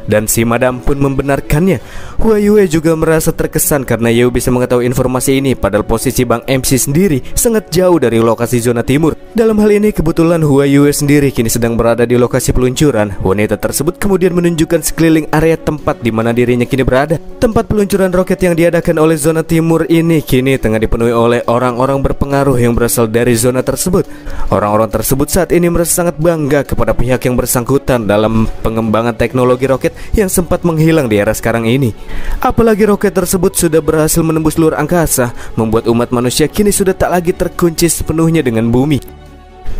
Dan si madam pun membenarkannya. Hua Yue juga merasa terkesan karena Yeo bisa mengetahui informasi ini, padahal posisi Bang MC sendiri sangat jauh dari lokasi zona timur. Dalam hal ini kebetulan Hua Yue sendiri kini sedang berada di lokasi peluncuran. Wanita tersebut kemudian menunjukkan sekeliling area tempat di mana dirinya kini berada. Tempat peluncuran roket yang diadakan oleh zona timur ini kini tengah dipenuhi oleh orang-orang berpengaruh yang berasal dari zona tersebut. Orang-orang tersebut saat ini merasa sangat bangga kepada pihak yang bersangkutan dalam pengembangan teknologi roket yang sempat menghilang di era sekarang ini. Apalagi roket tersebut sudah berhasil menembus luar angkasa, membuat umat manusia kini sudah tak lagi terkunci sepenuhnya dengan bumi.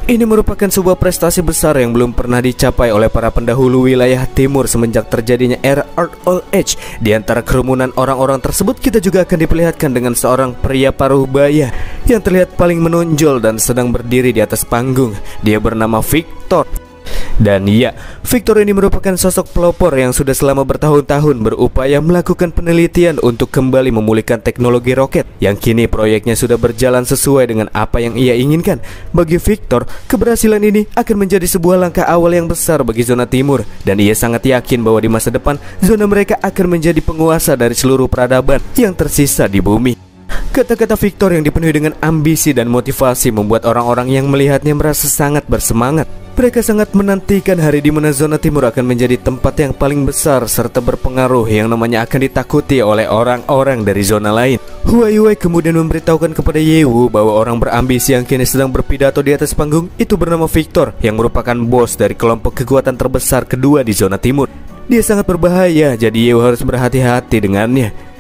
Ini merupakan sebuah prestasi besar yang belum pernah dicapai oleh para pendahulu wilayah timur semenjak terjadinya era Earth Old Age. Di antara kerumunan orang-orang tersebut, kita juga akan diperlihatkan dengan seorang pria paruh baya yang terlihat paling menonjol dan sedang berdiri di atas panggung. Dia bernama Victor. Dan ya, Victor ini merupakan sosok pelopor yang sudah selama bertahun-tahun berupaya melakukan penelitian untuk kembali memulihkan teknologi roket, yang kini proyeknya sudah berjalan sesuai dengan apa yang ia inginkan. Bagi Victor, keberhasilan ini akan menjadi sebuah langkah awal yang besar bagi zona timur, dan ia sangat yakin bahwa di masa depan zona mereka akan menjadi penguasa dari seluruh peradaban yang tersisa di bumi. Kata-kata Victor yang dipenuhi dengan ambisi dan motivasi membuat orang-orang yang melihatnya merasa sangat bersemangat. Mereka sangat menantikan hari di mana zona timur akan menjadi tempat yang paling besar serta berpengaruh yang namanya akan ditakuti oleh orang-orang dari zona lain. Huai Yue kemudian memberitahukan kepada Yewu bahwa orang berambisi yang kini sedang berpidato di atas panggung itu bernama Victor, yang merupakan bos dari kelompok kekuatan terbesar kedua di zona timur. Dia sangat berbahaya, jadi Yewu harus berhati-hati dengannya.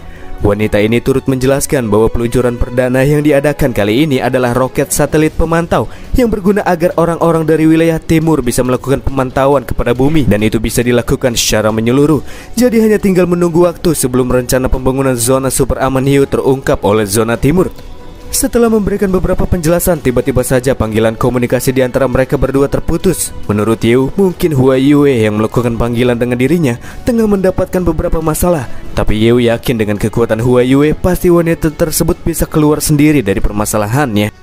Wanita ini turut menjelaskan bahwa peluncuran perdana yang diadakan kali ini adalah roket satelit pemantau yang berguna agar orang-orang dari wilayah timur bisa melakukan pemantauan kepada bumi, dan itu bisa dilakukan secara menyeluruh. Jadi hanya tinggal menunggu waktu sebelum rencana pembangunan zona super aman hiu terungkap oleh zona timur. Setelah memberikan beberapa penjelasan, tiba-tiba saja panggilan komunikasi di antara mereka berdua terputus. Menurut Yew, mungkin Huai Yue yang melakukan panggilan dengan dirinya tengah mendapatkan beberapa masalah. Tapi Yew yakin dengan kekuatan Huai Yue, pasti wanita tersebut bisa keluar sendiri dari permasalahannya.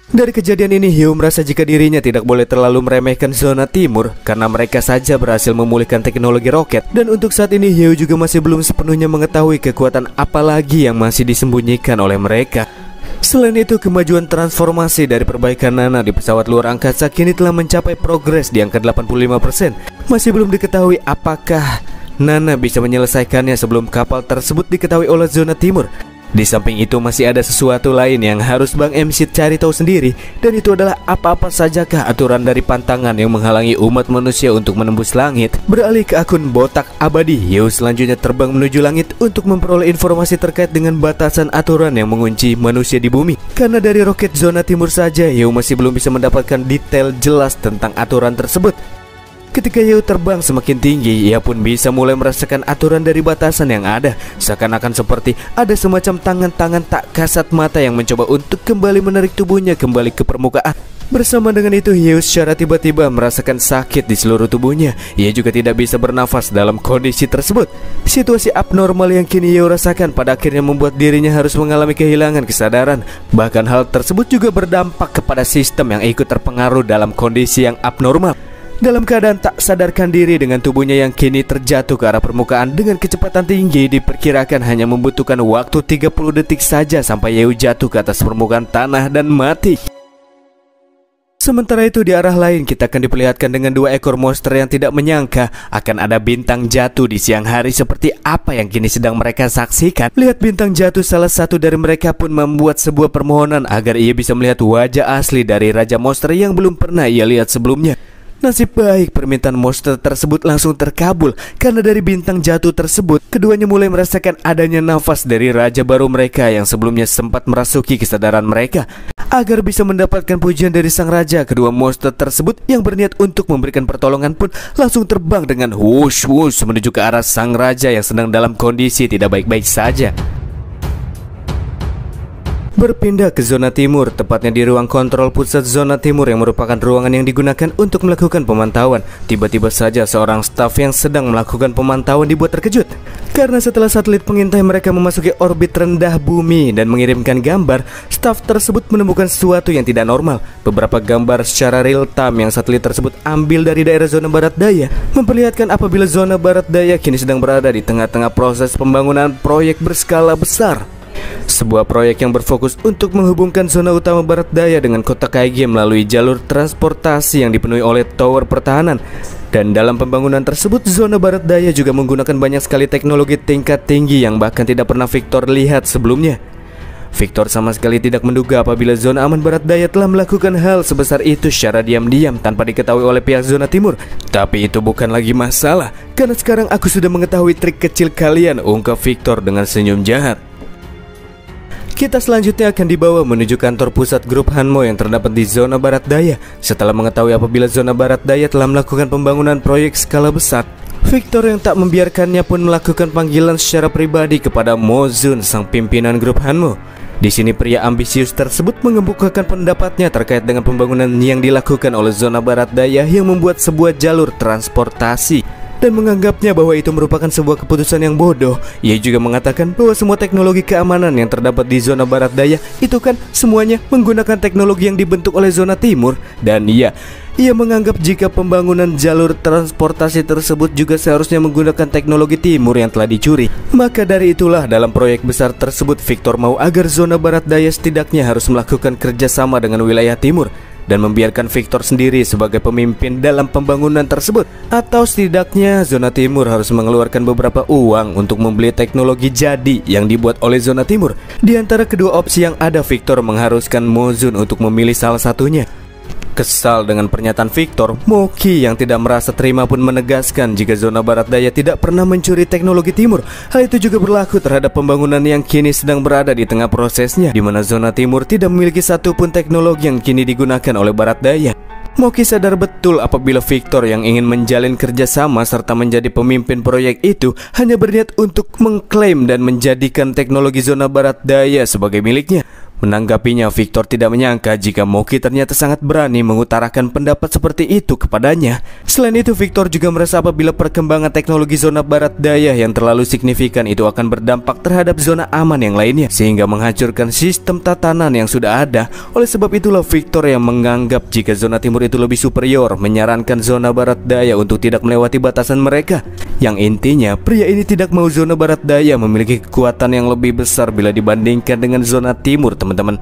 Dari kejadian ini, Yew merasa jika dirinya tidak boleh terlalu meremehkan zona timur karena mereka saja berhasil memulihkan teknologi roket. Dan untuk saat ini, Yew juga masih belum sepenuhnya mengetahui kekuatan apa lagi yang masih disembunyikan oleh mereka. Selain itu, kemajuan transformasi dari perbaikan Nana di pesawat luar angkasa kini telah mencapai progres di angka 85%. Masih belum diketahui apakah Nana bisa menyelesaikannya sebelum kapal tersebut diketahui oleh zona timur. Di samping itu masih ada sesuatu lain yang harus Bang MC cari tahu sendiri, dan itu adalah apa-apa sajakah aturan dari pantangan yang menghalangi umat manusia untuk menembus langit. Beralih ke akun Botak Abadi, Yew selanjutnya terbang menuju langit untuk memperoleh informasi terkait dengan batasan aturan yang mengunci manusia di bumi. Karena dari roket zona timur saja, Yew masih belum bisa mendapatkan detail jelas tentang aturan tersebut. Ketika Yew terbang semakin tinggi, ia pun bisa mulai merasakan aturan dari batasan yang ada. Seakan-akan seperti ada semacam tangan-tangan tak kasat mata yang mencoba untuk kembali menarik tubuhnya kembali ke permukaan. Bersama dengan itu, Yew secara tiba-tiba merasakan sakit di seluruh tubuhnya. Ia juga tidak bisa bernafas dalam kondisi tersebut. Situasi abnormal yang kini Yew rasakan pada akhirnya membuat dirinya harus mengalami kehilangan kesadaran. Bahkan hal tersebut juga berdampak kepada sistem yang ikut terpengaruh dalam kondisi yang abnormal. Dalam keadaan tak sadarkan diri dengan tubuhnya yang kini terjatuh ke arah permukaan dengan kecepatan tinggi, diperkirakan hanya membutuhkan waktu 30 detik saja sampai Yew jatuh ke atas permukaan tanah dan mati. Sementara itu di arah lain, kita akan diperlihatkan dengan dua ekor monster yang tidak menyangka akan ada bintang jatuh di siang hari seperti apa yang kini sedang mereka saksikan. Lihat bintang jatuh, salah satu dari mereka pun membuat sebuah permohonan agar ia bisa melihat wajah asli dari Raja Monster yang belum pernah ia lihat sebelumnya. Nasib baik permintaan monster tersebut langsung terkabul. Karena dari bintang jatuh tersebut, keduanya mulai merasakan adanya nafas dari raja baru mereka yang sebelumnya sempat merasuki kesadaran mereka. Agar bisa mendapatkan pujian dari sang raja, kedua monster tersebut yang berniat untuk memberikan pertolongan pun langsung terbang dengan wush-wush menuju ke arah sang raja yang sedang dalam kondisi tidak baik-baik saja. Berpindah ke zona timur, tepatnya di ruang kontrol pusat zona timur yang merupakan ruangan yang digunakan untuk melakukan pemantauan. Tiba-tiba saja seorang staf yang sedang melakukan pemantauan dibuat terkejut. Karena setelah satelit pengintai mereka memasuki orbit rendah bumi dan mengirimkan gambar, staf tersebut menemukan sesuatu yang tidak normal. Beberapa gambar secara real time yang satelit tersebut ambil dari daerah zona barat daya memperlihatkan apabila zona barat daya kini sedang berada di tengah-tengah proses pembangunan proyek berskala besar. Sebuah proyek yang berfokus untuk menghubungkan zona utama barat daya dengan kota Kaige melalui jalur transportasi yang dipenuhi oleh tower pertahanan. Dan dalam pembangunan tersebut, zona barat daya juga menggunakan banyak sekali teknologi tingkat tinggi yang bahkan tidak pernah Victor lihat sebelumnya. Victor sama sekali tidak menduga apabila zona aman barat daya telah melakukan hal sebesar itu secara diam-diam tanpa diketahui oleh pihak zona timur. Tapi itu bukan lagi masalah, karena sekarang aku sudah mengetahui trik kecil kalian, ungkap Victor dengan senyum jahat. Kita selanjutnya akan dibawa menuju kantor pusat grup Hanmo yang terdapat di zona barat daya. Setelah mengetahui apabila zona barat daya telah melakukan pembangunan proyek skala besar, Victor yang tak membiarkannya pun melakukan panggilan secara pribadi kepada Mozun, sang pimpinan grup Hanmo. Di sini pria ambisius tersebut mengemukakan pendapatnya terkait dengan pembangunan yang dilakukan oleh zona barat daya yang membuat sebuah jalur transportasi dan menganggapnya bahwa itu merupakan sebuah keputusan yang bodoh. Ia juga mengatakan bahwa semua teknologi keamanan yang terdapat di zona barat daya itu kan semuanya menggunakan teknologi yang dibentuk oleh zona timur. Dan ia menganggap jika pembangunan jalur transportasi tersebut juga seharusnya menggunakan teknologi timur yang telah dicuri. Maka dari itulah dalam proyek besar tersebut Victor mau agar zona barat daya setidaknya harus melakukan kerjasama dengan wilayah timur dan membiarkan Victor sendiri sebagai pemimpin dalam pembangunan tersebut. Atau setidaknya zona timur harus mengeluarkan beberapa uang untuk membeli teknologi jadi yang dibuat oleh zona timur. Di antara kedua opsi yang ada, Victor mengharuskan Mozun untuk memilih salah satunya. Kesal dengan pernyataan Victor, Moki yang tidak merasa terima pun menegaskan jika zona barat daya tidak pernah mencuri teknologi timur. Hal itu juga berlaku terhadap pembangunan yang kini sedang berada di tengah prosesnya, di mana zona timur tidak memiliki satupun teknologi yang kini digunakan oleh barat daya. Moki sadar betul apabila Victor yang ingin menjalin kerjasama serta menjadi pemimpin proyek itu hanya berniat untuk mengklaim dan menjadikan teknologi zona barat daya sebagai miliknya. Menanggapinya, Victor tidak menyangka jika Moki ternyata sangat berani mengutarakan pendapat seperti itu kepadanya. Selain itu, Victor juga merasa apabila perkembangan teknologi zona barat daya yang terlalu signifikan itu akan berdampak terhadap zona aman yang lainnya, sehingga menghancurkan sistem tatanan yang sudah ada. Oleh sebab itulah Victor yang menganggap jika zona timur itu lebih superior, menyarankan zona barat daya untuk tidak melewati batasan mereka. Yang intinya, pria ini tidak mau zona barat daya memiliki kekuatan yang lebih besar bila dibandingkan dengan zona timur, teman-teman.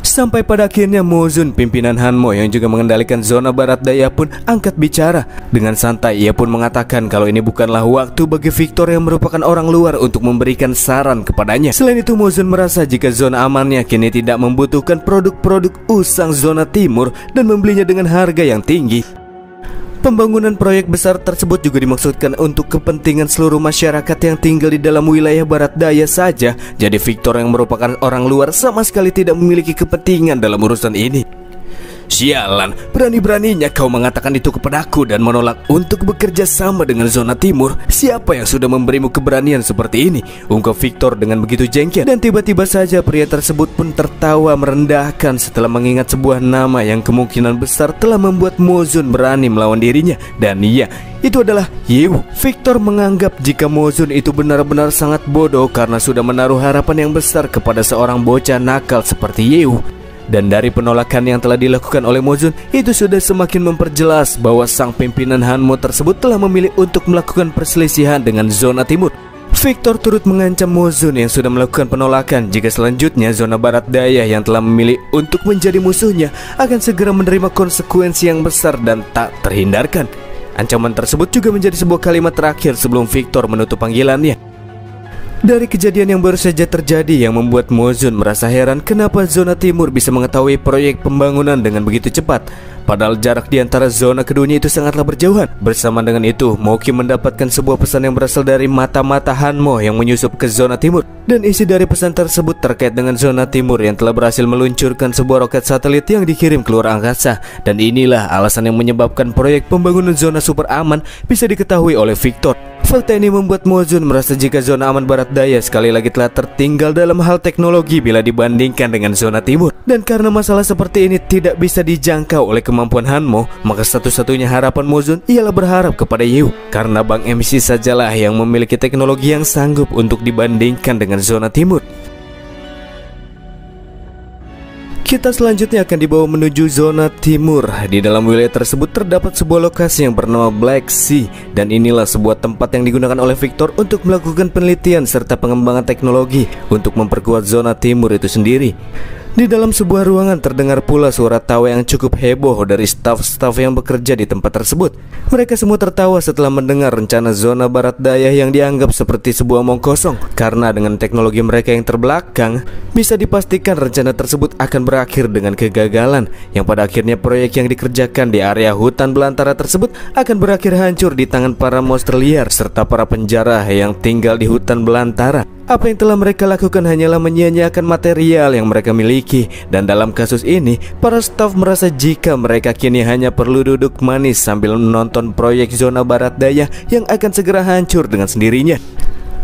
Sampai pada akhirnya Mozun, pimpinan Hanmo yang juga mengendalikan zona barat daya pun angkat bicara. Dengan santai ia pun mengatakan kalau ini bukanlah waktu bagi Victor yang merupakan orang luar untuk memberikan saran kepadanya. Selain itu, Mozun merasa jika zona amannya kini tidak membutuhkan produk-produk usang zona timur dan membelinya dengan harga yang tinggi. Pembangunan proyek besar tersebut juga dimaksudkan untuk kepentingan seluruh masyarakat yang tinggal di dalam wilayah barat daya saja. Jadi Victor yang merupakan orang luar sama sekali tidak memiliki kepentingan dalam urusan ini. Sialan, berani-beraninya kau mengatakan itu kepadaku dan menolak untuk bekerja sama dengan zona timur. Siapa yang sudah memberimu keberanian seperti ini? Ungkap Victor dengan begitu jengkel. Dan tiba-tiba saja pria tersebut pun tertawa merendahkan setelah mengingat sebuah nama yang kemungkinan besar telah membuat Mozun berani melawan dirinya. Dan iya, itu adalah Yew. Victor menganggap jika Mozun itu benar-benar sangat bodoh karena sudah menaruh harapan yang besar kepada seorang bocah nakal seperti Yew. Dan dari penolakan yang telah dilakukan oleh Mozun, itu sudah semakin memperjelas bahwa sang pimpinan Hanmo tersebut telah memilih untuk melakukan perselisihan dengan zona timur. Victor turut mengancam Mozun yang sudah melakukan penolakan jika selanjutnya zona barat daya yang telah memilih untuk menjadi musuhnya akan segera menerima konsekuensi yang besar dan tak terhindarkan. Ancaman tersebut juga menjadi sebuah kalimat terakhir sebelum Victor menutup panggilannya. Dari kejadian yang baru saja terjadi yang membuat Mozun merasa heran kenapa zona timur bisa mengetahui proyek pembangunan dengan begitu cepat, padahal jarak di antara zona keduanya itu sangatlah berjauhan. Bersama dengan itu, Moki mendapatkan sebuah pesan yang berasal dari mata-mata Hanmo yang menyusup ke zona timur. Dan isi dari pesan tersebut terkait dengan zona timur yang telah berhasil meluncurkan sebuah roket satelit yang dikirim ke luar angkasa. Dan inilah alasan yang menyebabkan proyek pembangunan zona super aman bisa diketahui oleh Victor. Fakta ini membuat Mozun merasa jika zona aman barat daya sekali lagi telah tertinggal dalam hal teknologi bila dibandingkan dengan zona timur. Dan karena masalah seperti ini tidak bisa dijangkau oleh kemampuan Hanmo, maka satu-satunya harapan Mozun ialah berharap kepada Yew. Karena Bang MC sajalah yang memiliki teknologi yang sanggup untuk dibandingkan dengan zona timur. Kita selanjutnya akan dibawa menuju zona timur. Di dalam wilayah tersebut terdapat sebuah lokasi yang bernama Black Sea. Dan inilah sebuah tempat yang digunakan oleh Victor untuk melakukan penelitian serta pengembangan teknologi untuk memperkuat zona timur itu sendiri. Di dalam sebuah ruangan terdengar pula suara tawa yang cukup heboh dari staf-staf yang bekerja di tempat tersebut. Mereka semua tertawa setelah mendengar rencana zona barat daya yang dianggap seperti sebuah omong kosong. Karena dengan teknologi mereka yang terbelakang, bisa dipastikan rencana tersebut akan berakhir dengan kegagalan, yang pada akhirnya proyek yang dikerjakan di area hutan belantara tersebut akan berakhir hancur di tangan para monster liar serta para penjara yang tinggal di hutan belantara. Apa yang telah mereka lakukan hanyalah menyia-nyiakan material yang mereka miliki. Dan dalam kasus ini, para staf merasa jika mereka kini hanya perlu duduk manis sambil menonton proyek zona barat daya yang akan segera hancur dengan sendirinya.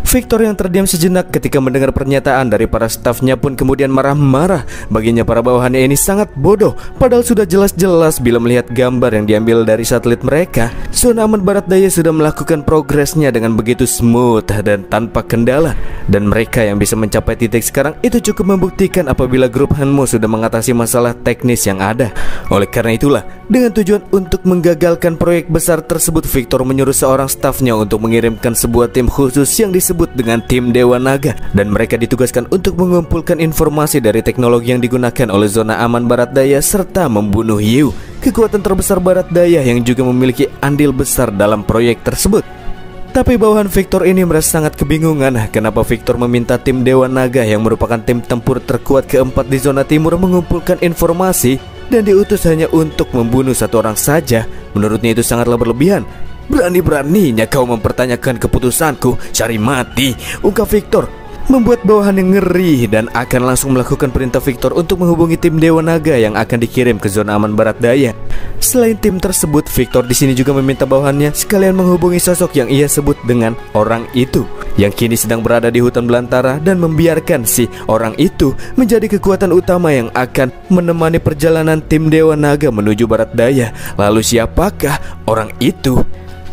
Victor yang terdiam sejenak ketika mendengar pernyataan dari para stafnya pun kemudian marah-marah. Baginya para bawahannya ini sangat bodoh, padahal sudah jelas-jelas bila melihat gambar yang diambil dari satelit mereka, zona aman barat daya sudah melakukan progresnya dengan begitu smooth dan tanpa kendala. Dan mereka yang bisa mencapai titik sekarang itu cukup membuktikan apabila grup Hanmo sudah mengatasi masalah teknis yang ada. Oleh karena itulah, dengan tujuan untuk menggagalkan proyek besar tersebut, Victor menyuruh seorang stafnya untuk mengirimkan sebuah tim khusus yang disebut dengan tim Dewa Naga. Dan mereka ditugaskan untuk mengumpulkan informasi dari teknologi yang digunakan oleh zona aman barat daya serta membunuh Yu, kekuatan terbesar barat daya yang juga memiliki andil besar dalam proyek tersebut. Tapi bawahan Victor ini merasa sangat kebingungan kenapa Victor meminta tim Dewa Naga yang merupakan tim tempur terkuat keempat di zona timur mengumpulkan informasi dan diutus hanya untuk membunuh satu orang saja. Menurutnya itu sangatlah berlebihan. Berani-beraninya kau mempertanyakan keputusanku, cari mati, ungkap Victor, membuat bawahan yang ngeri dan akan langsung melakukan perintah Victor untuk menghubungi tim Dewa Naga yang akan dikirim ke zona aman barat daya. Selain tim tersebut, Victor di sini juga meminta bawahannya sekalian menghubungi sosok yang ia sebut dengan orang itu, yang kini sedang berada di hutan belantara, dan membiarkan si orang itu menjadi kekuatan utama yang akan menemani perjalanan tim Dewa Naga menuju barat daya. Lalu siapakah orang itu?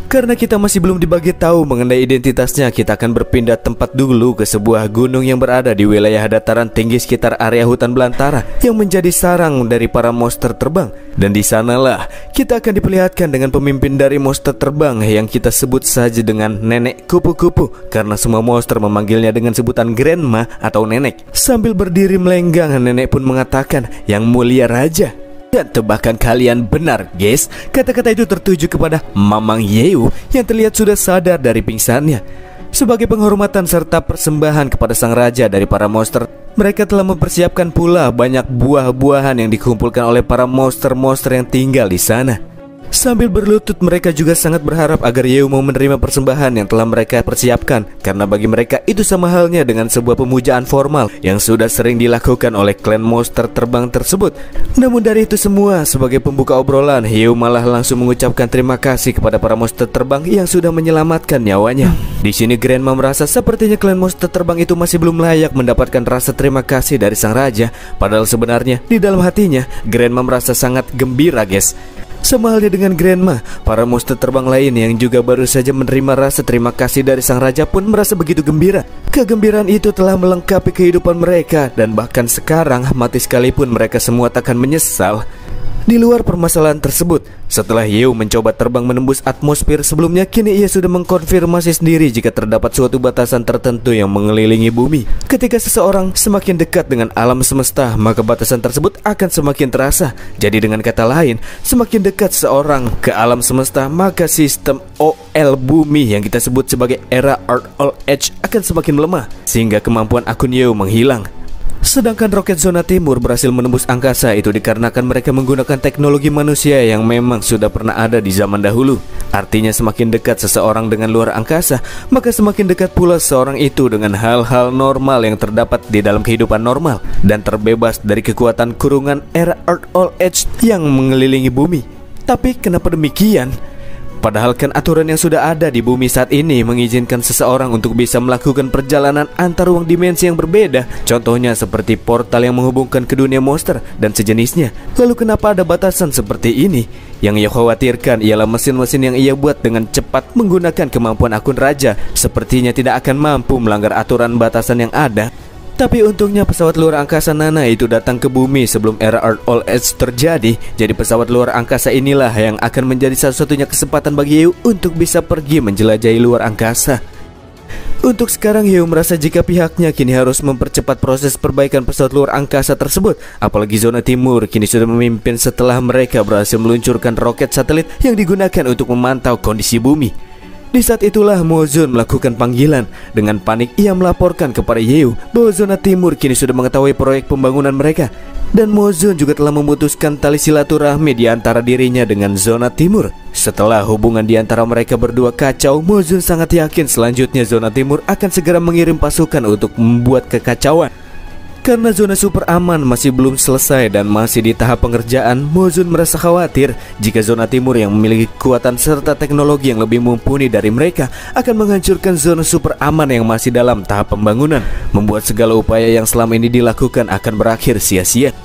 Karena kita masih belum dibagi tahu mengenai identitasnya, kita akan berpindah tempat dulu ke sebuah gunung yang berada di wilayah dataran tinggi sekitar area hutan belantara yang menjadi sarang dari para monster terbang. Dan di sanalah kita akan diperlihatkan dengan pemimpin dari monster terbang yang kita sebut saja dengan Nenek Kupu-Kupu, karena semua monster memanggilnya dengan sebutan Grandma atau Nenek. Sambil berdiri melenggang, Nenek pun mengatakan, "Yang mulia raja." Dan tebakan kalian benar, guys. Kata-kata itu tertuju kepada Mamang Yeu yang terlihat sudah sadar dari pingsannya. Sebagai penghormatan serta persembahan kepada sang raja dari para monster, mereka telah mempersiapkan pula banyak buah-buahan yang dikumpulkan oleh para monster-monster yang tinggal di sana. Sambil berlutut, mereka juga sangat berharap agar Yeu mau menerima persembahan yang telah mereka persiapkan, karena bagi mereka itu sama halnya dengan sebuah pemujaan formal yang sudah sering dilakukan oleh klan monster terbang tersebut. Namun dari itu semua, sebagai pembuka obrolan, Yeu malah langsung mengucapkan terima kasih kepada para monster terbang yang sudah menyelamatkan nyawanya. Di sini Grandma merasa sepertinya klan monster terbang itu masih belum layak mendapatkan rasa terima kasih dari sang raja. Padahal sebenarnya di dalam hatinya Grandma merasa sangat gembira, guys. Sama halnya dengan Grandma, para monster terbang lain yang juga baru saja menerima rasa terima kasih dari sang raja pun merasa begitu gembira. Kegembiraan itu telah melengkapi kehidupan mereka, dan bahkan sekarang mati sekalipun mereka semua takkan menyesal. Di luar permasalahan tersebut, setelah Yeu mencoba terbang menembus atmosfer sebelumnya, kini ia sudah mengkonfirmasi sendiri jika terdapat suatu batasan tertentu yang mengelilingi bumi. Ketika seseorang semakin dekat dengan alam semesta, maka batasan tersebut akan semakin terasa. Jadi dengan kata lain, semakin dekat seseorang ke alam semesta, maka sistem OL bumi yang kita sebut sebagai era Earth All Age akan semakin melemah, sehingga kemampuan akun Yeu menghilang. Sedangkan roket zona timur berhasil menembus angkasa itu dikarenakan mereka menggunakan teknologi manusia yang memang sudah pernah ada di zaman dahulu. Artinya semakin dekat seseorang dengan luar angkasa, maka semakin dekat pula seseorang itu dengan hal-hal normal yang terdapat di dalam kehidupan normal, dan terbebas dari kekuatan kurungan era Earth All Age yang mengelilingi bumi. Tapi kenapa demikian? Padahal kan aturan yang sudah ada di bumi saat ini mengizinkan seseorang untuk bisa melakukan perjalanan antar ruang dimensi yang berbeda. Contohnya seperti portal yang menghubungkan ke dunia monster dan sejenisnya. Lalu kenapa ada batasan seperti ini? Yang ia khawatirkan ialah mesin-mesin yang ia buat dengan cepat menggunakan kemampuan akun raja sepertinya tidak akan mampu melanggar aturan batasan yang ada. Tapi untungnya pesawat luar angkasa Nana itu datang ke bumi sebelum era Earth All Age terjadi. Jadi pesawat luar angkasa inilah yang akan menjadi satu-satunya kesempatan bagi Yeu untuk bisa pergi menjelajahi luar angkasa. Untuk sekarang Yeu merasa jika pihaknya kini harus mempercepat proses perbaikan pesawat luar angkasa tersebut. Apalagi zona timur kini sudah memimpin setelah mereka berhasil meluncurkan roket satelit yang digunakan untuk memantau kondisi bumi. Di saat itulah Mozun melakukan panggilan. Dengan panik ia melaporkan kepada Yeu bahwa zona timur kini sudah mengetahui proyek pembangunan mereka. Dan Mozun juga telah memutuskan tali silaturahmi di antara dirinya dengan Zona Timur. Setelah hubungan di antara mereka berdua kacau, Mozun sangat yakin selanjutnya Zona Timur akan segera mengirim pasukan untuk membuat kekacauan. Karena zona super aman masih belum selesai dan masih di tahap pengerjaan, Mozun merasa khawatir jika Zona Timur yang memiliki kekuatan serta teknologi yang lebih mumpuni dari mereka akan menghancurkan zona super aman yang masih dalam tahap pembangunan, membuat segala upaya yang selama ini dilakukan akan berakhir sia-sia.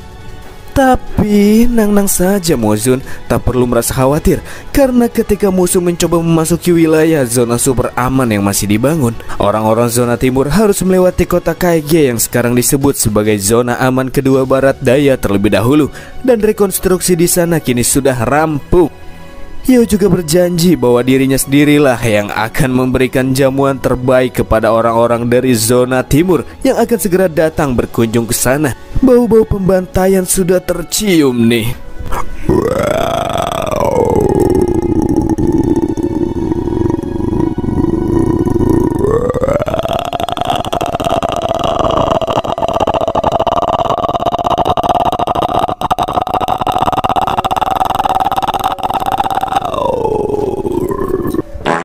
Tapi nang-nang saja Mozun, tak perlu merasa khawatir, karena ketika musuh mencoba memasuki wilayah zona super aman yang masih dibangun, orang-orang Zona Timur harus melewati kota Kaige yang sekarang disebut sebagai zona aman kedua barat daya terlebih dahulu, dan rekonstruksi di sana kini sudah rampung. Yao juga berjanji bahwa dirinya sendirilah yang akan memberikan jamuan terbaik kepada orang-orang dari Zona Timur yang akan segera datang berkunjung ke sana. Bau-bau pembantaian sudah tercium nih. Wow.